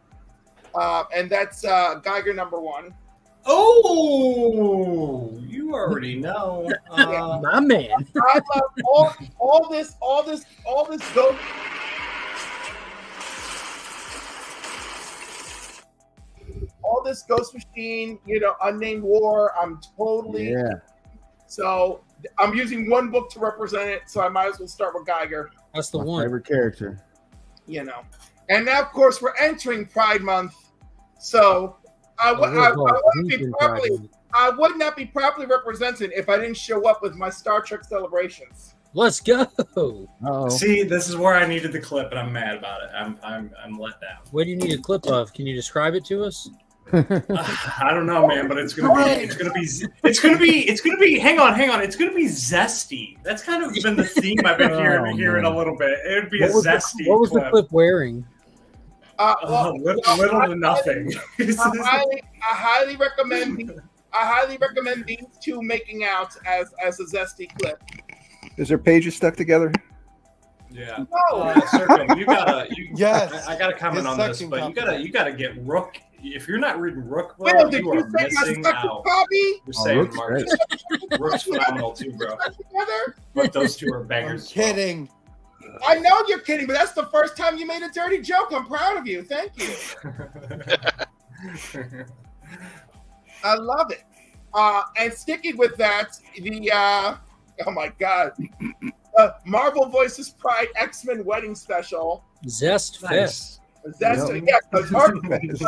and that's Geiger #1. Oh, you already know. My man. I love all this goes. All this Ghost Machine, Unnamed War. I'm totally So I'm using one book to represent it, so I might as well start with Geiger. That's the My one. favorite character. And now, of course, we're entering Pride Month, so I would not be properly represented if I didn't show up with my Star Trek celebrations. Let's go. Uh-oh. See, this is where I needed the clip, and I'm mad about it. I'm let down. What do you need a clip of? Can you describe it to us? I don't know, man, but it's gonna be. Hang on. It's gonna be zesty. That's kind of been the theme I've been hearing a little bit. It would be What a was zesty. what was the clip. clip wearing? Little to nothing. I highly recommend these two making out as a zesty clip. Is their pages stuck together? Yeah. No. Circle, Yes. I gotta comment His on this, section but copy. you gotta get Rook. If you're not reading Rook, bro, Will, did you you are say my missing second out. copy? You're saying Rook's Marcus. Rook's phenomenal too, bro. Together? But those two are I'm bangers. as well. kidding. I know you're kidding, but that's the first time you made a dirty joke. I'm proud of you. Thank you. I love it. And sticking with that, oh my god, Marvel Voices Pride X-Men Wedding Special. Zest Nice. Fest. That's yeah, because Hercules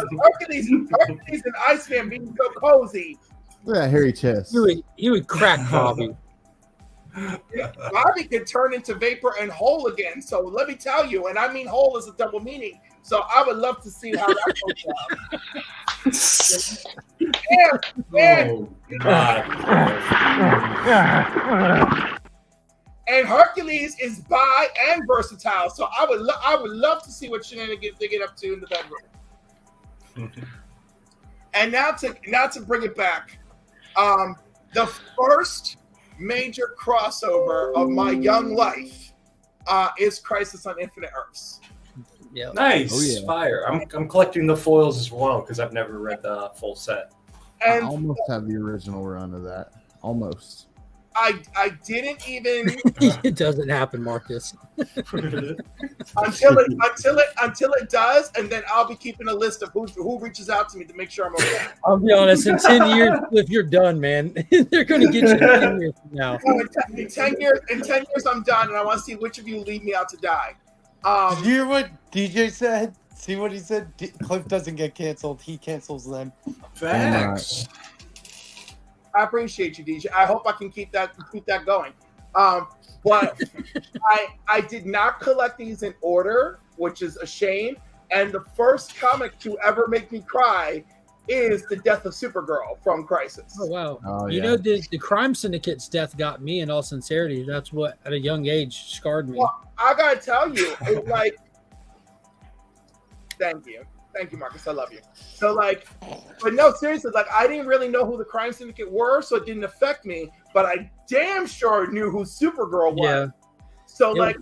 and Iceman being so cozy. Look at that hairy chest. He would crack Bobby. Bobby could turn into vapor and whole again. So let me tell you, and I mean whole is a double meaning. So I would love to see how that goes down. And Hercules is bi and versatile. So I would love to see what shenanigans they get up to in the bedroom. And now to bring it back, the first major crossover of my young life is Crisis on Infinite Earths. Yeah. Nice. Oh, yeah. Fire. I'm collecting the foils as well because I've never read the full set. I And almost have the original run of that. Almost. I didn't even It doesn't happen, Marcus. until it does, and then I'll be keeping a list of who reaches out to me to make sure I'm okay. I'll be honest, in 10 years, if you're done, man, they're going to get you in 10 years from now. In 10 years, I'm done, and I want to see which of you leave me out to die. Did you hear what DJ said? See what he said? Cliff doesn't get canceled. He cancels them. Facts. I appreciate you, DJ. I hope I can keep that going. But I did not collect these in order, which is a shame. And the first comic to ever make me cry is the death of Supergirl from Crisis. Oh, wow. Oh, You yeah. know, the Crime Syndicate's death got me, in all sincerity. That's what, at a young age, scarred me. Well, I gotta tell you, it's like, thank you, Marcus. I love you. So but no, seriously, I didn't really know who the Crime Syndicate were, so it didn't affect me. But I damn sure knew who Supergirl was. Yeah. So Yeah.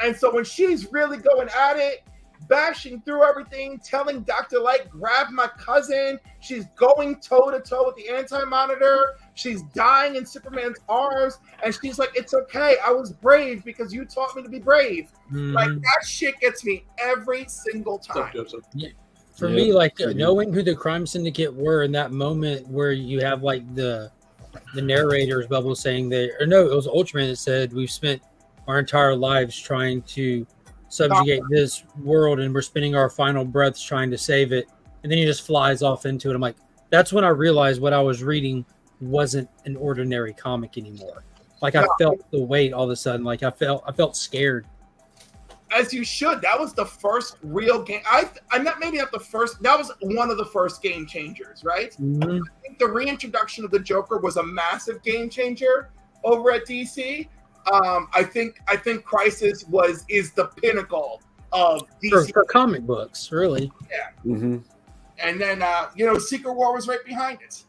and so when she's really going at it, bashing through everything, telling Dr. Light, grab my cousin. She's going toe-to-toe with the Anti-Monitor. She's dying in Superman's arms. And she's like, it's okay. I was brave because you taught me to be brave. Mhm. That shit gets me every single time. For Yeah. me, knowing who the Crime Syndicate were in that moment where you have the narrator's bubble saying it was Ultraman that said we've spent our entire lives trying to subjugate this world and we're spending our final breaths trying to save it, and then he just flies off into it. I'm like, that's when I realized what I was reading wasn't an ordinary comic anymore. I felt the weight all of a sudden. I felt scared. As you should. That was the first real game. I'm not maybe not the first. That was one of the first game changers, right? Mm-hmm. I think the reintroduction of the Joker was a massive game changer over at DC. I think Crisis is the pinnacle of DC for comic books, really. Yeah. Mm-hmm. And then Secret War was right behind it.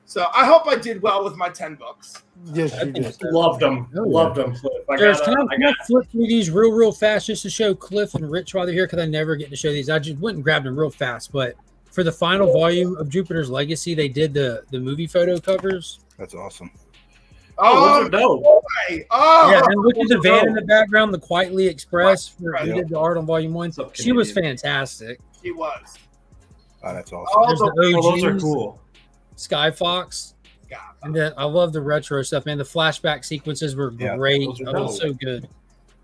So I hope I did well with my 10 books. Yes, you did. Loved them. Loved them. Can I flip through these real fast just to show Cliff and Rich while they're here? Because I never get to show these. I just went and grabbed them real fast. But for the final volume of Jupiter's Legacy, they did the movie photo covers. That's awesome. Oh, those are dope. Boy. Oh, Yeah, and look at the van in the background, the Quietly Express. Right. We did the art on volume 1. What's up, She was Canadian? fantastic. He was. Oh, that's awesome. All There's the the Oh, those are OGs, cool. Sky Fox. And then I love the retro stuff, man. The flashback sequences were Yeah, great. those are It was dope. so good.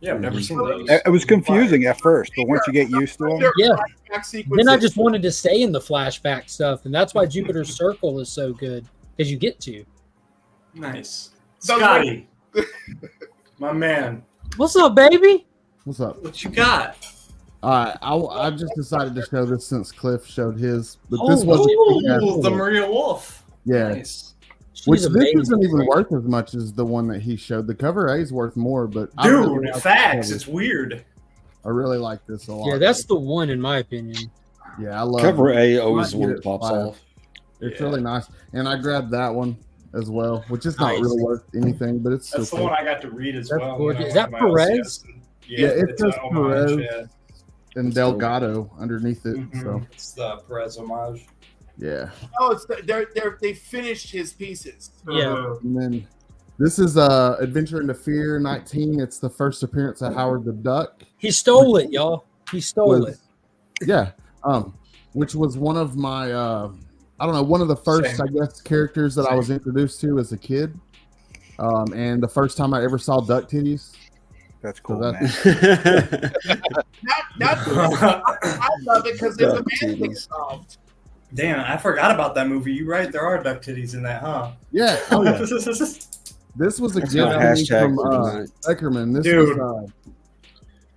Yeah, I've never seen those. It was confusing at first, but once you get used to them, Yeah. flashback sequences. Then I just wanted to stay in the flashback stuff, and that's why Jupiter's Circle is so good, because you get to. Nice. Those Scotty, my man, What's up, baby? What's up? what you got? I just decided to show this since Cliff showed his, but Oh, this wasn't. Ooh, the Maria Wolf. Yeah, Nice. which She's this amazing. isn't even worth as much as the one that he showed. The cover A is worth more, but I really Dude, like facts. the It's weird. I really like this a lot. Yeah, that's the one in my opinion. yeah. I love Cover it. A always Might one get that it pops five. off. It's Yeah. really nice, and I grabbed that one as well, which is not Nice. really worth anything, but it's That's still the cool. one I got to read as That's well. gorgeous. when I Is went that to my Perez? LCS. Yeah, it it's says a homage, Perez. yeah. and Delgado underneath it. Mhm. So It's the Perez homage. yeah, Oh, it's they finished his pieces. Yeah. and then this is Adventure into Fear 19. It's the first appearance of Howard the Duck. He stole it, y'all. He stole Was- it. Yeah, which was one of my I don't know, one of the first Same. I guess characters that I was introduced to as a kid, and the first time I ever saw duck titties. That's cool, So man. I love it because there's a Duck man thing titties. involved. Damn, I forgot about that movie. You're right. There are duck titties in that, huh? Yeah. Oh, yeah. This was a That's gift my to me hashtag from for tonight. Eckerman. Dude.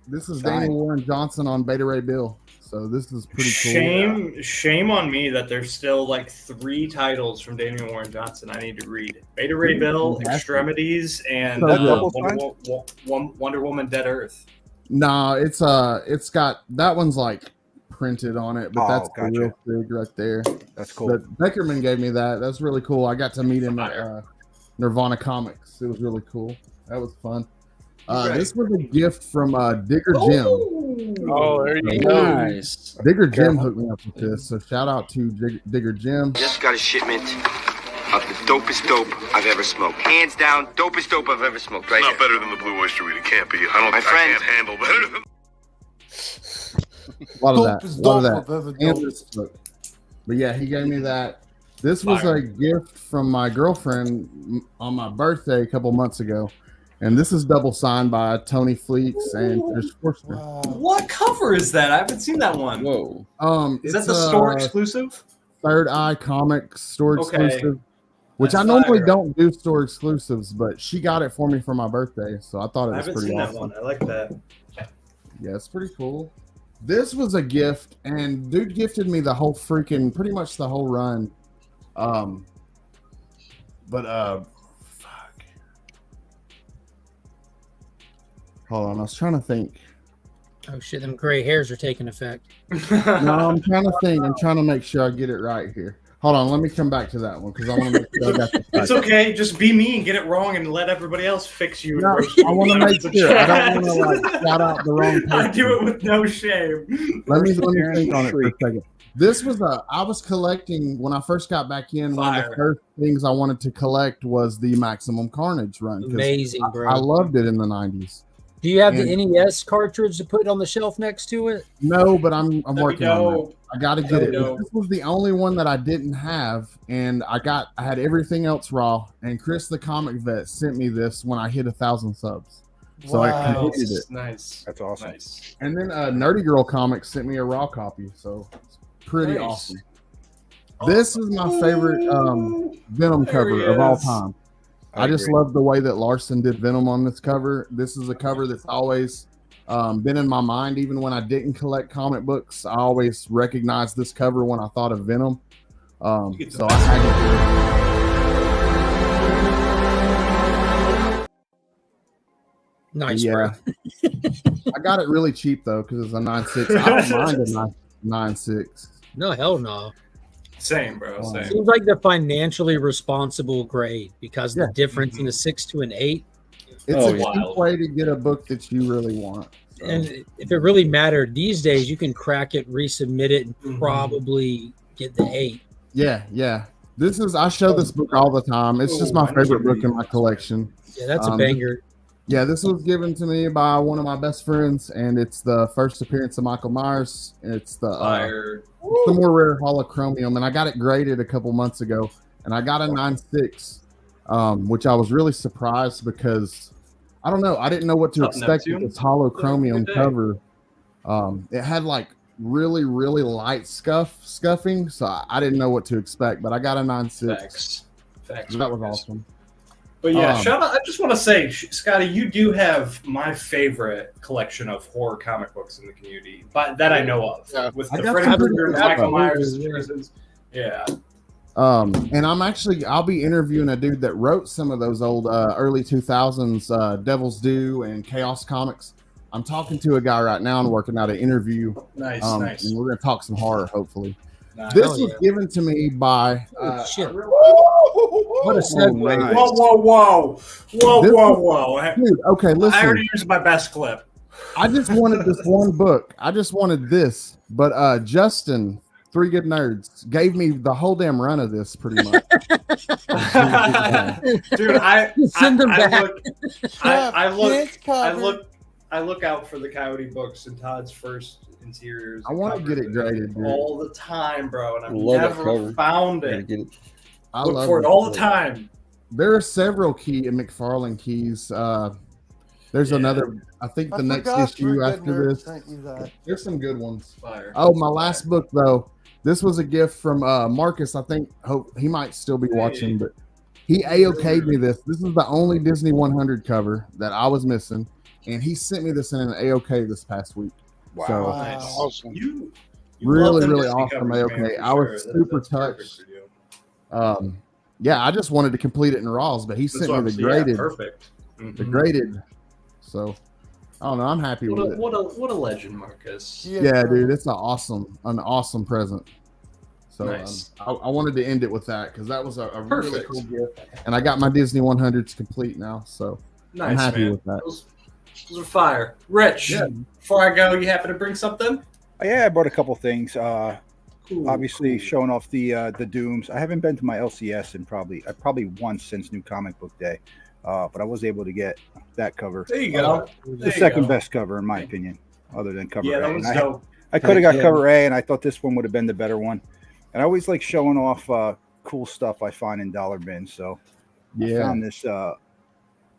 This is Fine. Daniel Warren Johnson on Beta Ray Bill. So this is pretty cool. Shame on me that there's still like 3 titles from Daniel Warren Johnson I need to read: Beta Ray Bill, Fantastic. Extremities, and So good. Wonder Woman: Dead Earth. No, it's got that one's like printed on it, but Oh, that's gotcha. the real big right there. That's cool. But Beckerman gave me that. That's really cool. I got to meet him at Nirvana Comics. It was really cool. That was fun. This was a gift from Digger Jim. Oh, there you go. Nice. Digger Jim hooked me up with this, so shout out to Digger Jim. Just got a shipment of the dopest dope I've ever smoked. Hands down, dopest dope I've ever smoked. Right Not here. better than the Blue Oyster Weed. It can't be. I My friend. can't handle better than. A lot of that. Dopest A lot of dope that. I've ever And done. this book. But yeah, he gave me that. This was Fire. a gift from my girlfriend on my birthday a couple months ago. And this is double signed by Tony Fleets and Chris Forster. Wow. What cover is that? I haven't seen that one. Whoa. Is that it's the store exclusive? Third Eye Comics store Okay. exclusive, which That's I normally fire. don't do store exclusives, but she got it for me for my birthday, so I thought it I was haven't pretty seen awesome. that one. I like that. Yeah, it's pretty cool. This was a gift, and dude gifted me the whole freaking, pretty much the whole run. Fuck. Hold on, I was trying to think. Oh shit, them gray hairs are taking effect. No, I'm trying to think. I'm trying to make sure I get it right here. Hold on, let me come back to that one because I want to make sure I got this right. It's okay. Just be me and get it wrong and let everybody else fix you. No, I want to make sure. I don't want to like shout out the wrong person. I do it with no shame. Let me think on it for a second. This was I was collecting when I first got back in. One of the Fire. first things I wanted to collect was the Maximum Carnage run. 'cause Amazing, bro. I loved it in the 90s. Do you have And- the NES cartridge to put on the shelf next to it? No, but I'm working on that. dope. I got to get it. dope. This was the only one that I didn't have, and I had everything else raw. And Chris, the comic vet, sent me this when I hit 1,000 subs, so I Wow. completed it. Nice. That's awesome. Nice. And then Nerdy Girl Comics sent me a raw copy, so it's pretty Nice. awesome. This is my favorite Venom There cover he of all is. time. I I just agree. love the way that Larson did Venom on this cover. This is a cover that's always been in my mind. Even when I didn't collect comic books, I always recognized this cover when I thought of Venom. get So the I had to do it. Nice, Yeah. bro. I got it really cheap though because it's a 9.6. I don't mind a 9.6. No, hell no. Same, bro. Same. Seems like the financially responsible grade because Yeah. the difference in a 6 to an 8. It's Oh, a yeah. cheap way to get a book that you really want. So, And if it really mattered these days, you can crack it, resubmit it, and Mhm. probably get the 8. yeah. I show this book all the time. It's just Oh, my I need favorite to book read in my this. collection. Yeah, that's a Um, banger. Yeah, this was given to me by one of my best friends, and it's the first appearance of Michael Myers. It's the Fire. the more rare holochromium, and I got it graded a couple months ago, and I got a 9.6, which I was really surprised because I don't know, I didn't know what to What's up, expect with Neptune? this holochromium Good day. cover. It had like really light scuffing, so I didn't know what to expect, but I got a 9.6. Facts. That was awesome. But yeah, Um, shout out. I just want to say, Scotty, you do have my favorite collection of horror comic books in the community, but that I know of. Yeah. With I the got Freddy some Krueger, pretty the good Michael stuff. Myers, Yeah. prisons. Yeah. And I'll be interviewing a dude that wrote some of those old early 2000s Devil's Due and Chaos comics. I'm talking to a guy right now and working out an interview. Nice, And nice. we're going to talk some horror, hopefully. Nice. This Hell was yeah. given to me by. Shit. What a segue. nice. Whoa. Dude, okay, I listen. already used my best clip. I just wanted this one book. I just wanted this. But Justin, Three Good Nerds, gave me the whole damn run of this pretty much. Dude, Send them back. I look out for the Coyote books and Todd's first interiors. I want to get it graded, dude. all the time, bro, and I've Love that never cover. found Gotta it. get it. I Look love for it this all the book. time. There are several McFarlane keys. There's Yeah. another. I think the I next forgot issue Good after Nerd this. sent you that. There's some good ones. Fire. Oh, my last book though. This was a gift from Marcus. I think hope he might still be watching, but he AOK'd me this. This is the only Disney 100 cover that I was missing, and he sent me this in an AOK this past week. Wow. So Nice. Awesome. You really, love them really Disney awesome covers, AOK. man, for I was sure. super That's perfect touched. for you. Yeah, I just wanted to complete it in Raws, but he That's sent what me I'm the saying. Yeah, graded, perfect. the Mhm. graded. So I don't know. I'm happy with it. What a legend, Marcus. Yeah, dude, it's an awesome present. So Nice. I wanted to end it with that because that was a really Perfect. cool gift, and I got my Disney 100s complete now, so I'm Nice, happy man. with that. Those are fire. Rich, Yeah. before I go, you happen to bring something? Yeah, I brought a couple things. Cool, Obviously, cool. showing off the Dooms. I haven't been to my LCS in probably once since New Comic Book Day, but I was able to get that cover. There you go. The There you second go. best cover in my opinion, other than cover Yeah, A. that And was I, dope. I could have got Yeah. cover A, and I thought this one would have been the better one. And I always like showing off cool stuff I find in dollar bins. So I Yeah, found this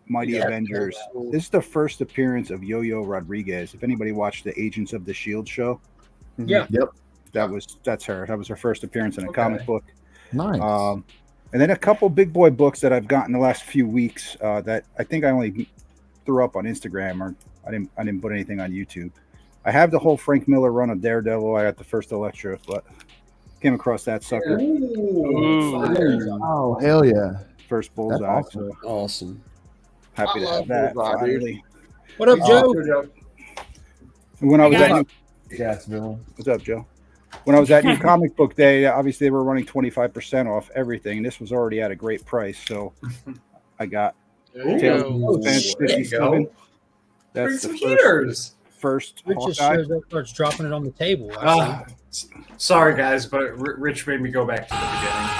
Mighty Yeah. Avengers. This is the first appearance of Yo-Yo Rodriguez. If anybody watched the Agents of the Shield show, Yeah. Yep. that's her. That was her first appearance in a Okay. comic book. Nice. And then a couple big boy books that I've gotten the last few weeks that I think I only threw up on Instagram, or I didn't put anything on YouTube. I have the whole Frank Miller run of Daredevil. I got the first Electra, but came across that sucker. Ooh, fire. Oh hell yeah! First Bullseye. awesome. So Awesome. happy I to love have that Bullseye, dude. finally. What up, Joe? When I was at Jacksonville. What's up, Joe? When I was at New Comic Book Day, obviously they were running 25% off everything. This was already at a great price, so I got There you Tales go. of Suspense There you 57. go. That's Bring the some first, heaters. first Rich just Hawkeye. shows up, starts dropping it on the table. I Ah, sorry, guys, but Rich made me go back to the beginning.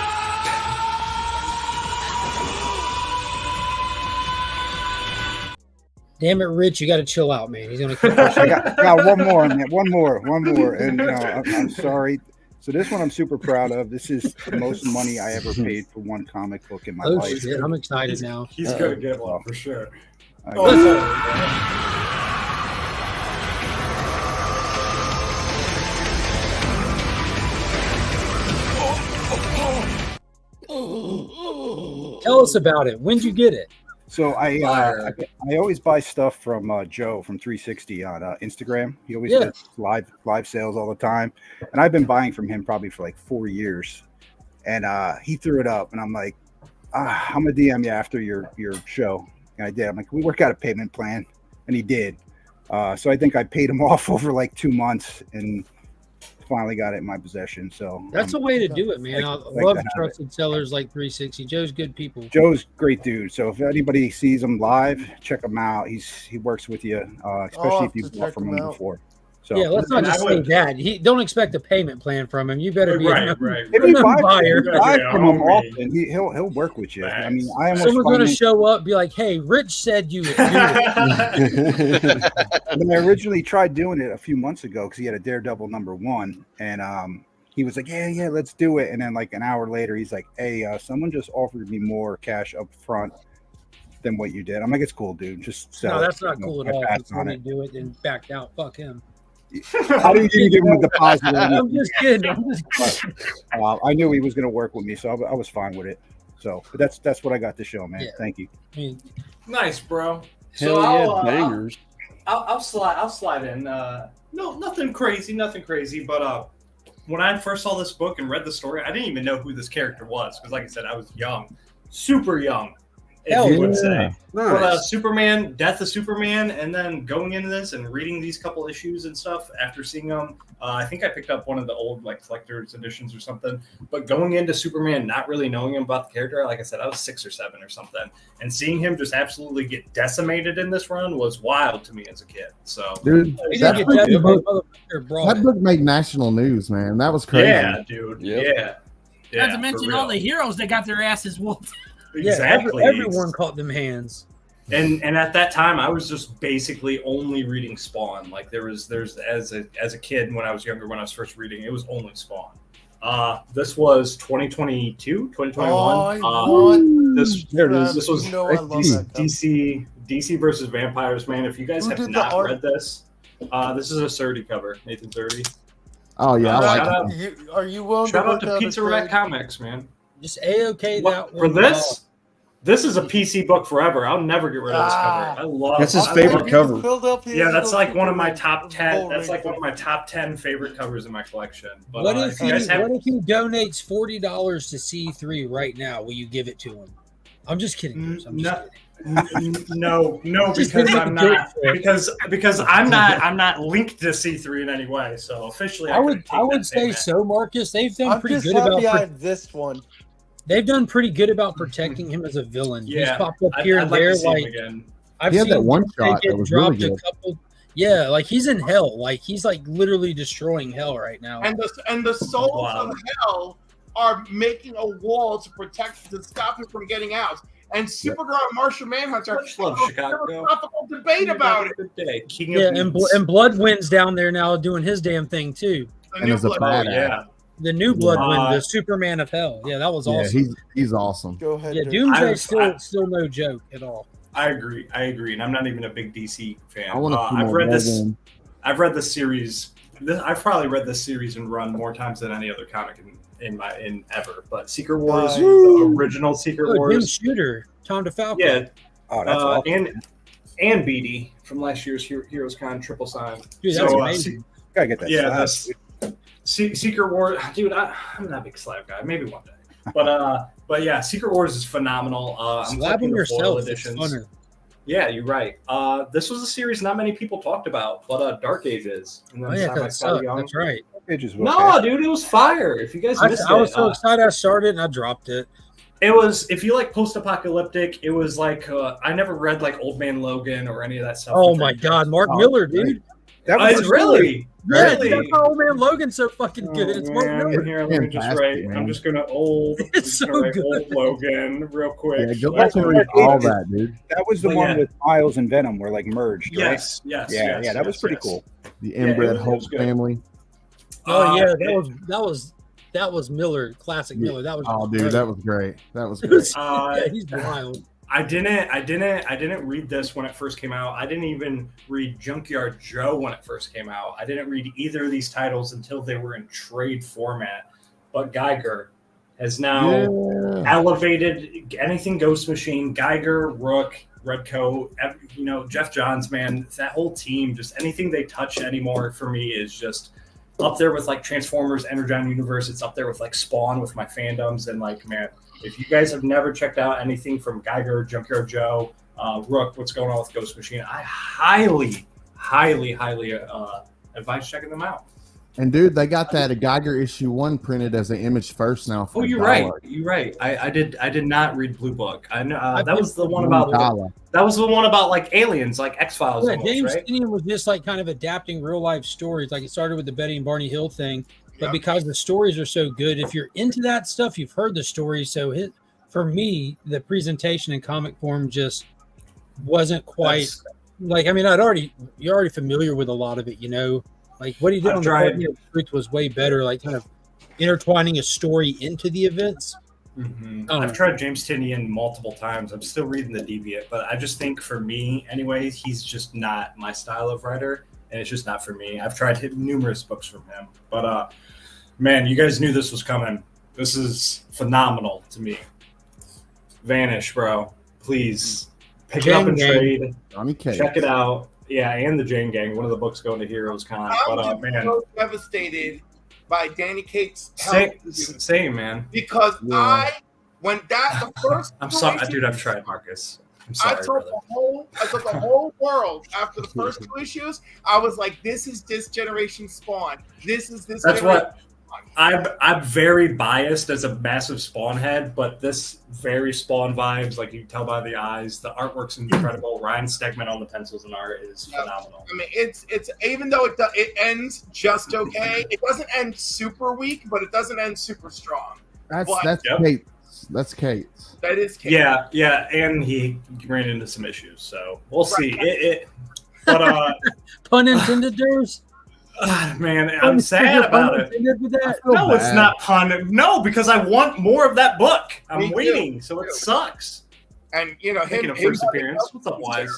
Damn it, Rich, you got to chill out, man. He's gonna keep I pushing. got one more, man. One more. And I'm sorry. So this one I'm super proud of. This is the most money I ever paid for one comic book in my Oh life. shit, I'm excited now. He's gonna get one for sure. I Oh, Tell us about it. When'd you get it? So Fire. I always buy stuff from Joe from 360 on Instagram. He always Yeah. does live sales all the time, and I've been buying from him probably for like 4 years. And he threw it up, and I'm like, I'm gonna DM you after your show, and I did. I'm like, we work out a payment plan, and he did. So I think I paid him off over like 2 months, and finally got it in my possession. So That's a way to do it, man. I like love to have trusted sellers like 360. Joe's good people. Joe's a great dude. So if anybody sees him live, check him out. He works with you, especially I'll if you've have to bought check from him him out. before. So Yeah, let's not And I just say would- that. Don't expect a payment plan from him. You better be Right, a right. if you buy, buyer. if you buy Yeah, from him homie. often, he'll work with you. I mean, Facts. I almost Someone's going to financed- show up, be like, "Hey, Rich said you would do it." when I originally tried doing it a few months ago because he had a Daredevil #1, and he was like, yeah, let's do it. And then like an hour later, he's like, hey, someone just offered me more cash up front than what you did. I'm like, it's cool, dude. Just sell No, it. that's not You know, cool at I all. passed If you on want it. to do it and backed out, fuck him. I didn't even give him a deposit. or I'm anything. just kidding. I'm just kidding. I knew he was going to work with me, so I was fine with it. So, but that's what I got to show, man. Yeah. Thank you. I mean, Nice, bro. Hell So yeah, I'll, bangers. I'll slide in. No, nothing crazy, but when I first saw this book and read the story, I didn't even know who this character was because, like I said, I was young, super young, if Hell you would yeah. say. But Nice. Superman, Death of Superman, and then going into this and reading these couple issues and stuff after seeing them, I think I picked up one of the old like collector's editions or something. But going into Superman, not really knowing him about the character, like I said, I was 6 or 7 or something, and seeing him just absolutely get decimated in this run was wild to me as a kid. So Dude, he that didn't get book, that, but motherfucker brought that it. book made national news, man. That was crazy. yeah, dude, Yep. yeah. Not to mention all the heroes that got their asses whooped. Yeah, Exactly. everyone caught them hands. And at that time, I was just basically only reading Spawn. Like there's as a kid when I was younger, when I was first reading, it was only Spawn. This was 2022, 2021. Oh, I want This There it is. this was You know I love that cover. DC versus Vampires, man. If you guys Who have did the not art? read this, this is a Surdy cover, Nathan Surdy. Oh yeah, I shout like out, it. Are you willing shout to out work to out Pizza a Rat trade? Comics, man. Just A-OK that For one. this, this is a PC book forever. I'll never get rid of this cover. I love. That's his I favorite love- cover. Philadelphia Yeah, that's Eagles like one of my Superman top 10. Bull That's like Ring. one of my top 10 favorite covers in my collection. But What if you guys have, what if he donates $40 to C3 right now? Will you give it to him? I'm just kidding. Bruce. I'm just kidding. no, Just because gonna I'm make a joke not for it. because I'm not linked to C3 in any way. So officially, I would couldn't take that say payment. so, Marcus. They've done I'm pretty just good happy about I have this one. they've done pretty good about protecting him as a villain. He's Yeah, popped up here I'd and like there. to see him Like again. I've He had seen that one him shot get that was really dropped good. a couple. Yeah, like he's in hell. Like he's like literally destroying hell right now. And the souls of hell are making a wall to stop him from getting out. And Supergirl and Martian Manhunter Much love, have a Chicago. philosophical debate about it. Good day. King Yeah, of and, Mutants. and Bloodwind's down there now doing his damn thing too. The And new as a Blood- badass. yeah. The new Bloodwind, the Superman of Hell. Yeah, that was Yeah, awesome. he's awesome. Go ahead. Yeah, Drake. Doomsday's I- still no joke at all. I agree, and I'm not even a big DC fan. I want to see I've more read this. Wolverine. I've read this series. I've probably read this series and run more times than any other comic in ever. But Secret Wars, Nice. the original Secret Oh, Jim Wars, Shooter, Tom DeFalco. yeah, Oh, that's awesome. and BD from last year's Heroes Con Triple Sign. Dude, that's So, amazing. Gotta get that. yeah, slab. that's Secret Wars, dude. I'm not a big slab guy. Maybe one day, but yeah, Secret Wars is phenomenal. I'm Slabbing collecting the foil yourself is editions. funner. Yeah, you're right. This was a series not many people talked about, but Dark Ages. And Oh yeah, Sci-Fi that Scotty sucked. Young. That's right. Pages was No, okay. dude, it was fire. If you guys missed I was it, so excited. I started and I dropped it. it was. If you like post-apocalyptic, it was like I never read like Old Man Logan or any of that stuff. Oh my God, Mark Miller, dude. That It's was really, Yeah, really. dude, that's why Old Man Logan's so fucking good. It's Mark Man, Miller. here, let me just Fantastic, write. man. I'm just gonna old. I'm It's just gonna so write good. Old Logan real quick. Yeah, go So back and read all that, dude. that was the But one yeah. with Miles and Venom were like merged, right? Yes, yes, Yeah, yes, yeah, that was yes, pretty yes. cool. The Yeah, inbred it Hulk was good. family. Oh yeah, it- that was Miller, classic Miller. That was Oh, dude, that was great. That was It great. was- yeah, he's wild. I didn't read this when it first came out. I didn't even read Junkyard Joe when it first came out. I didn't read either of these titles until they were in trade format. But Geiger has now elevated anything Ghost Machine, Geiger, Rook, Redcoat, Jeff Johns, man, that whole team, just anything they touch anymore for me is just up there with like Transformers, Energon Universe. It's up there with like Spawn with my fandoms. And like, man, if you guys have never checked out anything from Geiger, Junkyard Joe, Rook, what's going on with Ghost Machine, I highly advise checking them out. And dude, they got that Geiger issue 1 printed as an image first now. For Oh, you're $1. right. You're right. I did not read Blue Book. I know that was the one about $1. that was the one about like aliens, like X-Files. Yeah, almost, James right? Tynion was just like kind of adapting real life stories. Like it started with the Betty and Barney Hill thing, but Yeah. because the stories are so good, if you're into that stuff, you've heard the stories. So for me, the presentation in comic form just wasn't quite like. I mean, you're already familiar with a lot of it, you know. Like what he did I've on tried- the Courtney of Truth was way better. Like kind of intertwining a story into the events. I've tried James Tynion multiple times. I'm still reading the Deviant, but I just think for me, anyway, he's just not my style of writer, and it's just not for me. I've tried numerous books from him, but man, you guys knew this was coming. This is phenomenal to me. Vanish, bro. Please pick it up and Gang. trade. Johnny Cage. Check it out. Yeah, and the Jane Gang. One of the books going to Heroes Con. I'm But just man, so devastated by Danny Kate's health same man. because Yeah. when the first I'm sorry, issue- dude. I've tried, Marcus. I'm I sorry, told brother. I told the whole world after the first 2 issues. I was like, "This is this generation Spawn. This is this." That's generation what I'm very biased as a massive Spawn head, but this very Spawn vibes, like you can tell by the eyes. The artwork's incredible. Ryan Stegman on the pencils and art is phenomenal. I mean, it's even though it ends just okay, it doesn't end super weak, but it doesn't end super strong. That's But Kate's. That's Kate's. that is Kate. Yeah, and he ran into some issues, so we'll see. But Pun intended, there's. man, I'm sad about it. With that. No, it's not pun. No, because I want more of that book. I'm Me too. waiting, so it sucks. And making a first appearance. What's up, Wise?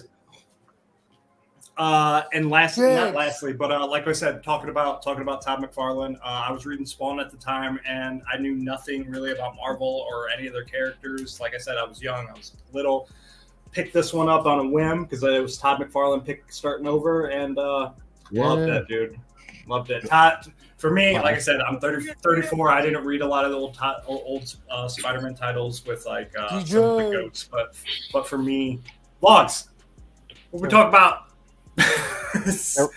And lastly, not lastly, but like I said, talking about Todd McFarlane. I was reading Spawn at the time, and I knew nothing really about Marvel or any of their characters. Like I said, I was young, I was little. Picked this one up on a whim because it was Todd McFarlane starting over, and loved that dude. Loved it. Todd, for me, like I said, I'm 34. I didn't read a lot of the old Spider-Man titles with like some of the goats, but for me, Logs. What we talk about?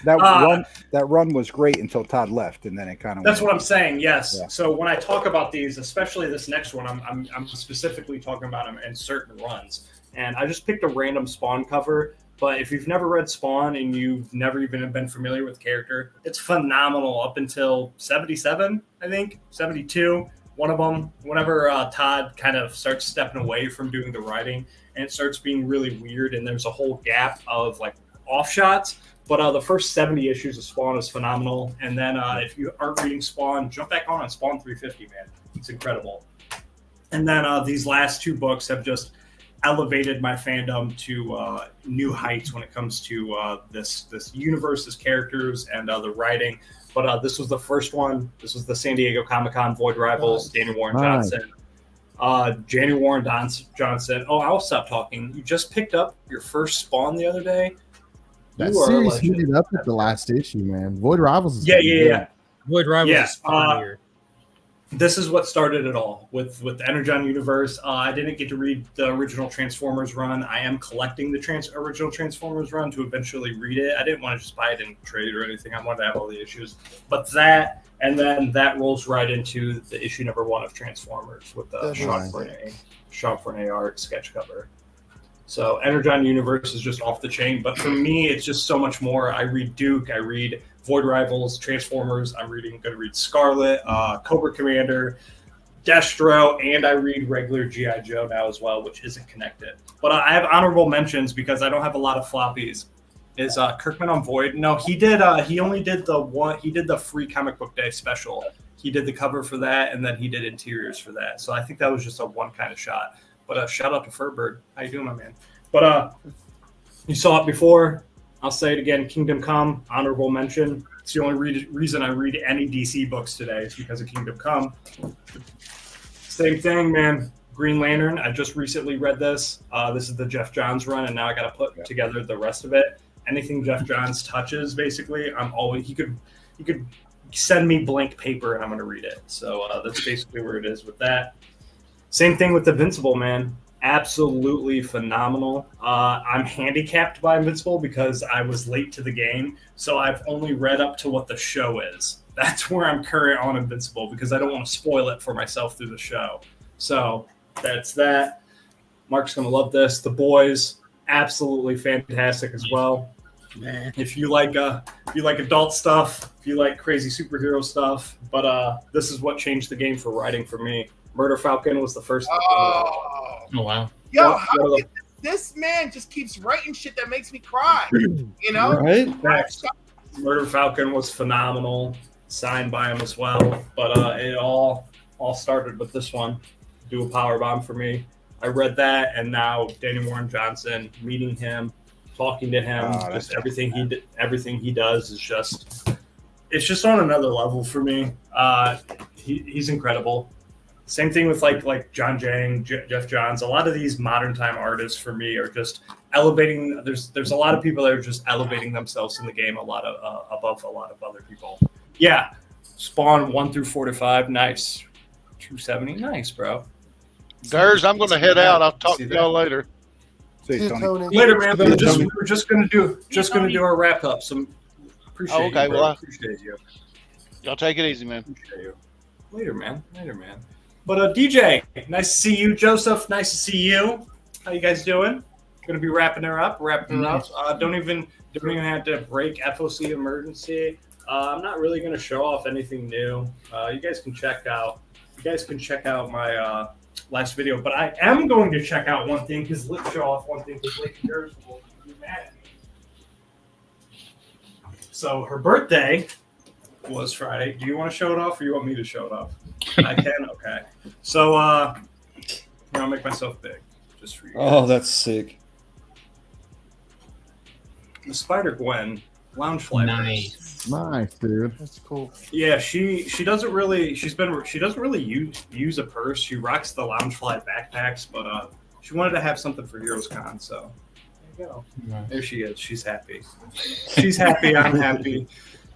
that run was great until Todd left, and then it kind of. That's what I'm saying. Yes. Yeah. So when I talk about these, especially this next one, I'm specifically talking about them in certain runs. And I just picked a random Spawn cover. But if you've never read Spawn and you've never even been familiar with the character, it's phenomenal up until 77, I think, 72. One of them, whenever Todd kind of starts stepping away from doing the writing, and it starts being really weird, and there's a whole gap of like off shots. But the first 70 issues of Spawn is phenomenal. And then if you aren't reading Spawn, jump back on Spawn 350, man. It's incredible. And then these last two books have just elevated my fandom to new heights when it comes to this universe, this characters, and the writing. But this was the first one. This was the San Diego Comic-Con Void Rivals, Daniel Warren Johnson. Daniel Warren Johnson. Oh, I'll stop talking. You just picked up your first Spawn the other day. That series heated up at the last issue, man. Void Rivals is yeah. Void Rivals is funnier. This is what started it all with the Energon universe. I didn't get to read the original Transformers run. I am collecting the original Transformers run to eventually read it. I didn't want to just buy it in trade or anything. I wanted to have all the issues. But that, and then that rolls right into the issue number 1 of Transformers with the Sean Fournier art sketch cover. So Energon universe is just off the chain. But for me, it's just so much more. I read Duke. I read Void Rivals, Transformers. I'm going to read Scarlet, Cobra Commander, Destro, and I read regular G.I. Joe now as well, which isn't connected. But I have honorable mentions because I don't have a lot of floppies. Is Kirkman on Void? No, he did. He only did the one. He did the free comic book day special. He did the cover for that, and then he did interiors for that. So I think that was just a one kind of shot. But shout out to Furbird. How you doing, my man? But you saw it before. I'll say it again. Kingdom Come, honorable mention. It's the only reason I read any DC books today is because of Kingdom Come. Same thing, man. Green Lantern. I just recently read this. This is the Jeff Johns run, and now I got to put together the rest of it. Anything Jeff Johns touches, basically, I'm always he could send me blank paper, and I'm going to read it. So that's basically where it is with that. Same thing with Invincible, man. Absolutely phenomenal. I'm handicapped by Invincible because I was late to the game, so I've only read up to what the show is. That's where I'm current on Invincible because I don't want to spoil it for myself through the show. So that's that. Mark's going to love this. The Boys, absolutely fantastic as well. Man. If you like adult stuff, if you like crazy superhero stuff, but this is what changed the game for writing for me. Murder Falcon was the first. Oh wow! Yo, this man just keeps writing shit that makes me cry. You know, right? Murder Falcon was phenomenal, signed by him as well. But it all started with this one. Do a power bomb for me. I read that, and now Daniel Warren Johnson, meeting him, talking to him, just everything he does is it's just on another level for me. He's incredible. Same thing with like John Jang, Jeff Johns. A lot of these modern time artists for me are just elevating. There's a lot of people that are just elevating themselves in the game above a lot of other people. Yeah, Spawn 1 through 45, nice. 270, nice, bro. Durs, I'm going to head out. I'll talk to y'all later. See you, Tony. Later, man. We're just gonna do our wrap up. So appreciate you. Okay, well, appreciate you. Y'all take it easy, man. Appreciate you. Later, man. But DJ, nice to see you. Joseph, nice to see you. How you guys doing? Gonna be wrapping her up. Don't even have to break FOC emergency. I'm not really gonna show off anything new. You guys can check out my last video, but I am going to check out one thing because let's show off one thing because Lady Durs will be mad at me. So her birthday was Friday. Do you want to show it off or you want me to show it off? I can? Okay. So I'll make myself big. just for you. Oh, guys. that's sick. The Spider Gwen Loungefly. Nice, dude. That's cool. Yeah, she doesn't really use a purse. She rocks the Loungefly backpacks, but she wanted to have something for Heroes Con, so there you go. Nice. There she is. She's happy. She's happy. I'm happy.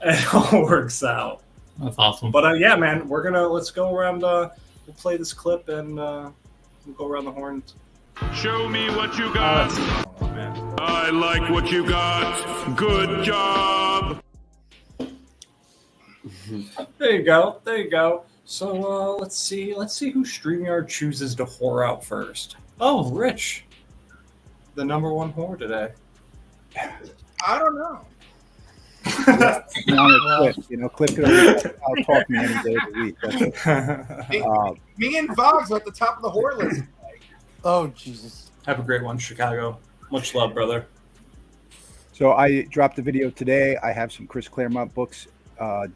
It all works out. That's awesome. But yeah, man, let's go around. We'll play this clip and we'll go around the horns. Show me what you got. I like what you got. Good job. There you go. There you go. So let's see who StreamYard chooses to whore out first. Oh, Rich, the number one whore today. I don't know. Cliff could out talk me any day of the week. Me and Fox are at the top of the whore list. Oh, Jesus. Have a great one, Chicago. Much love, brother. So I dropped the video today. I have some Chris Claremont books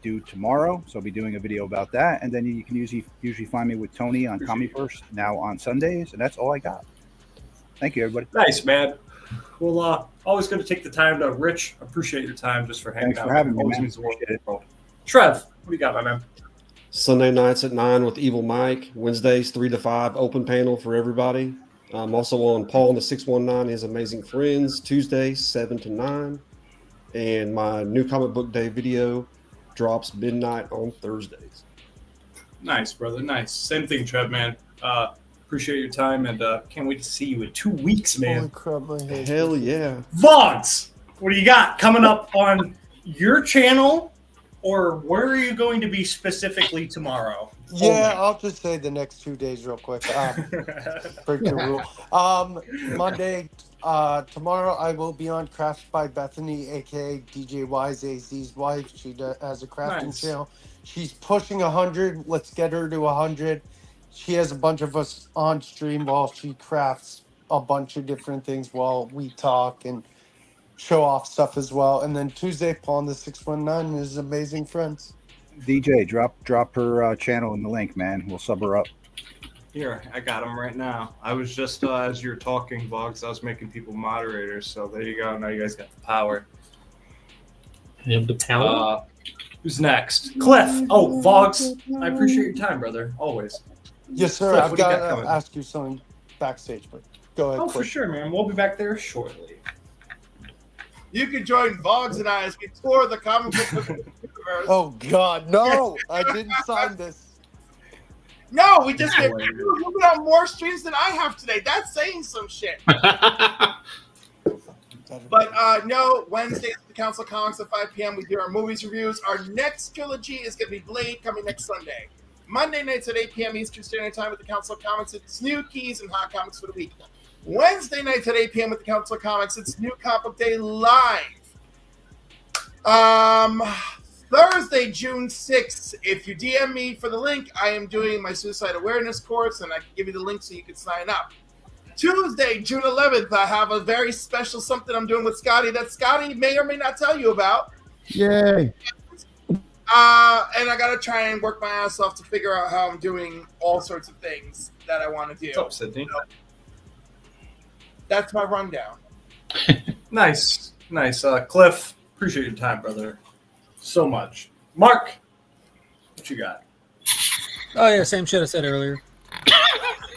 due tomorrow, so I'll be doing a video about that. And then you can usually find me with Tony on Tommyverse now on Sundays, and that's all I got. Thank you, everybody. Nice, man. Well, always going to take the time to, Rich, appreciate your time just for hanging Thanks out. for having me, Always man. means the world. Appreciate it. Trev, what do you got, my man? Sunday nights at 9 with Evil Mike. Wednesdays 3 to 5 open panel for everybody. I'm also on Paul and the 619 His Amazing Friends Tuesday 7 to 9, and my new comic book day video drops midnight on Thursdays. Nice, brother. Nice. Same thing, Trev, man. Appreciate your time, and can't wait to see you in 2 weeks, man. Holy crap, my head. Hell yeah. Vlogs, what do you got coming up on your channel, or where are you going to be specifically tomorrow? Yeah, I'll just say the next 2 days real quick. Break the rule. Monday, tomorrow I will be on Crafts by Bethany, aka DJ Wise AZ's wife. She has a crafting channel. She's pushing 100. Let's get her to 100. She has a bunch of us on stream while she crafts a bunch of different things while we talk and show off stuff as well. And then Tuesday, Paul and the 619 is Amazing Friends. DJ, drop her channel in the link, man. We'll sub her up. Here, I got them right now. I was just, as you're talking, Vlogs, I was making people moderators. So there you go. Now you guys got the power. You have the power? Who's next? Cliff. Oh, Vlogs, I appreciate your time, brother. Always. Yes, sir. Cliff, I've what do you got got to coming? ask you something backstage, but go ahead. Oh, for quick. sure, man. We'll be back there shortly. You can join Vlogs and I as we tour the comic book universe. Oh, God. No, I didn't sign this. No, we just get looking at more streams than I have today. That's saying some shit. But no, Wednesdays at the Council of Comics at 5 p.m. we do our movies reviews. Our next trilogy is going to be Blade, coming next Sunday. Monday nights at 8 p.m. Eastern Standard Time with the Council of Comics. It's new keys and hot comics for the week. Wednesday nights at 8 p.m. with the Council of Comics. It's New Comic Book Day live. Thursday, June 6th. If you DM me for the link, I am doing my suicide awareness course, and I can give you the link so you can sign up. Tuesday, June 11th, I have a very special something I'm doing with Scotty that Scotty may or may not tell you about. Yay. And I got to try and work my ass off to figure out how I'm doing all sorts of things that I want to do. What's up, Sydney? So, that's my rundown. Nice. Cliff, appreciate your time, brother. So much. Mark, what you got? Oh yeah, same shit I said earlier.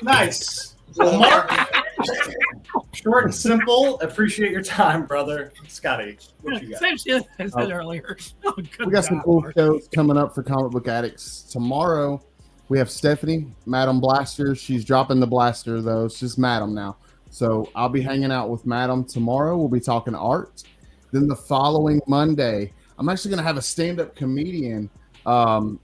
Nice. Well, Mark, short and simple. Appreciate your time, brother. Scotty, what you got? Same shit I said earlier. Oh, good We got some God, cool Mark. shows coming up for Comic Book Addicts. Tomorrow, we have Stephanie, Madam Blaster. She's dropping the blaster, though. It's just Madam now. So I'll be hanging out with Madam tomorrow. We'll be talking art. Then the following Monday, I'm actually going to have a stand-up comedian.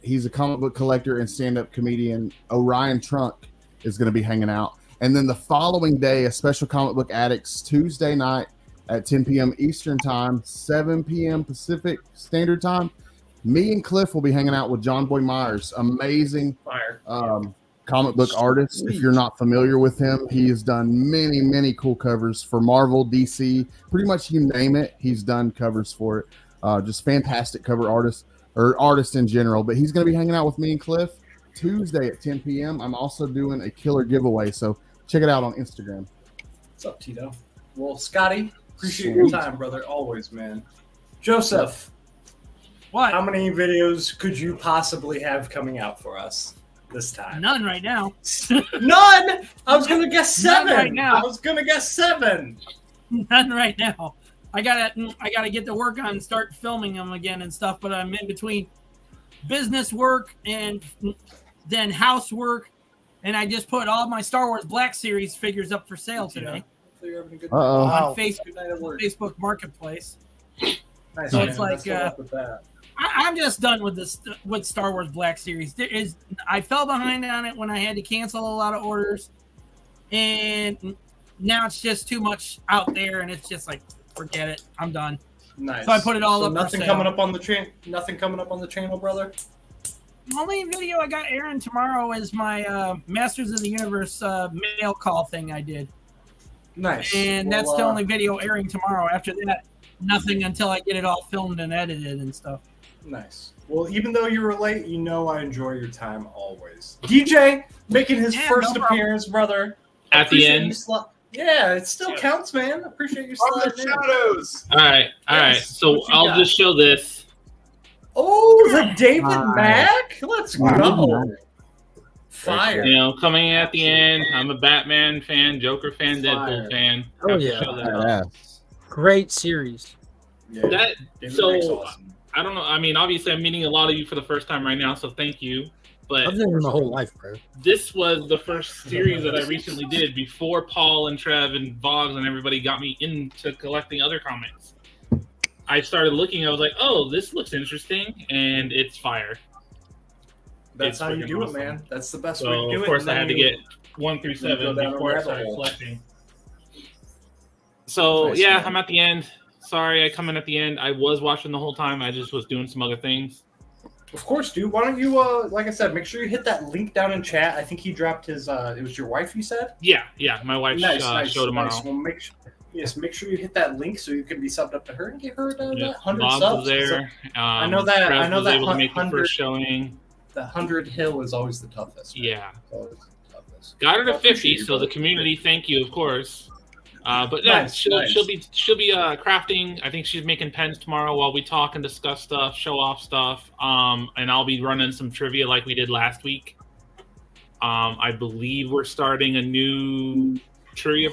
He's a comic book collector and stand-up comedian. Orion Trunk is going to be hanging out. And then the following day, a special Comic Book Addicts Tuesday night at 10 p.m. Eastern Time, 7 p.m. Pacific Standard Time. Me and Cliff will be hanging out with John Boy Myers, amazing comic book artist. If you're not familiar with him, he has done many, many cool covers for Marvel, DC, pretty much you name it. He's done covers for it. Just fantastic cover artist or artist in general. But he's going to be hanging out with me and Cliff Tuesday at 10 p.m. I'm also doing a killer giveaway, so check it out on Instagram. What's up, Tito? Well, Scotty, appreciate your time, brother. Always, man. Joseph, What? how many videos could you possibly have coming out for us this time? None right now. None? I was gonna guess 7. None right now. I was gonna guess 7. None right now. I gotta get to work on start filming them again and stuff. But I'm in between business work and then housework, and I just put all my Star Wars Black Series figures up for sale today on Facebook Marketplace. Nice, So man. it's like with that. I'm just done with this with Star Wars Black Series. I fell behind on it when I had to cancel a lot of orders, and now it's just too much out there, and it's just like, forget it, I'm done. Nice. So I put it all up. Nothing for sale. coming up on the Nothing coming up on the channel, brother. The only video I got airing tomorrow is my Masters of the Universe mail call thing I did. Nice. And Well, that's the only video airing tomorrow. After that, nothing until I get it all filmed and edited and stuff. Nice. Well, even though you were late, you know I enjoy your time always. DJ making his first appearance, brother. At the end. Yeah, it still counts, man. Appreciate you sliding in. Shadows. All right. So What you I'll got? just show this. Oh, the David Mack. Let's go. Fire. You know, coming at the end. I'm a Batman fan, Joker fan, Deadpool fan. Oh, Have to yeah. show that off. Great series. Yeah. That David so Mack's awesome. I don't know. I mean, obviously, I'm meeting a lot of you for the first time right now, so thank you. But I've known him my whole life, bro. this was the first series that I recently did before Paul and Trev and Boggs and everybody got me into collecting other comics. I started looking. I was like, "Oh, this looks interesting," and it's fire. That's It's how you freaking do awesome. it, man. That's the best way So to do it. of course, and I then had to you- get 1 through you 7 go down a before I rabbit started hole. collecting. So Nice, yeah, man. I'm at the end. Sorry, I come in at the end. I was watching the whole time. I just was doing some other things. Of course, dude. Why don't you, like I said, make sure you hit that link down in chat. I think he dropped his. It was your wife, you said. Yeah. My wife's show tomorrow. Nice. Well, make sure you hit that link so you can be subbed up to her and get her that 100 Bob's subs. was there. I know that. Trev I know was that able to make the 100 first showing. The 100 hill is always the toughest. Man. Yeah. It's always the toughest. Got her to I appreciate 50, you, so brother. the community, thank you, of course. But yeah, Nice, she'll nice. be crafting. I think she's making pens tomorrow while we talk and discuss stuff, show off stuff. And I'll be running some trivia like we did last week. I believe we're starting a new trivia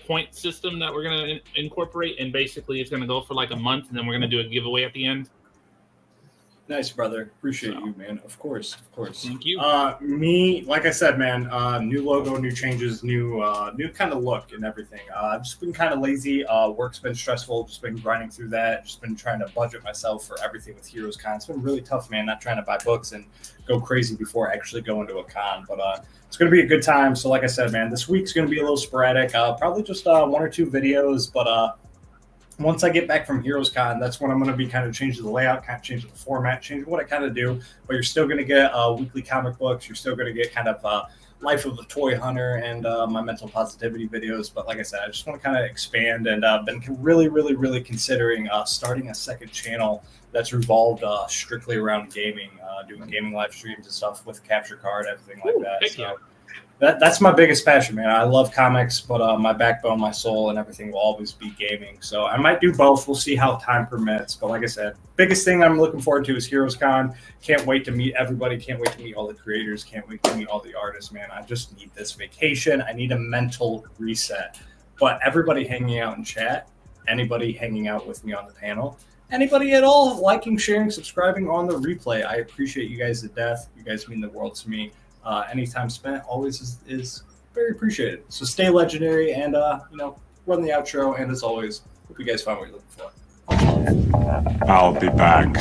point system that we're gonna incorporate, and basically it's gonna go for like a month, and then we're gonna do a giveaway at the end. Nice, brother. Appreciate you, man. Of course. Thank you. Me, like I said, man, new logo, new changes, new kind of look and everything. I've just been kind of lazy. Work's been stressful. Just been grinding through that. Just been trying to budget myself for everything with Heroes Con. It's been really tough, man. Not trying to buy books and go crazy before actually going to a con. But it's going to be a good time. So, like I said, man, this week's going to be a little sporadic. Probably just 1 or 2 videos, but once I get back from Heroes Con, that's when I'm going to be kind of changing the layout, kind of changing the format, changing what I kind of do. But you're still going to get weekly comic books. You're still going to get kind of Life of a Toy Hunter and my mental positivity videos. But like I said, I just want to kind of expand and been really considering starting a second channel that's revolved strictly around gaming, doing gaming live streams and stuff with capture card, everything like that. So that's my biggest passion, man. I love comics, but my backbone, my soul, and everything will always be gaming. So I might do both. We'll see how time permits. But like I said, biggest thing I'm looking forward to is Heroes Con. Can't wait to meet everybody. Can't wait to meet all the creators. Can't wait to meet all the artists, man. I just need this vacation. I need a mental reset. But everybody hanging out in chat, anybody hanging out with me on the panel, anybody at all liking, sharing, subscribing on the replay, I appreciate you guys to death. You guys mean the world to me. Any time spent always is very appreciated. So stay legendary and run the outro. And as always, hope you guys find what you're looking for. I'll be back.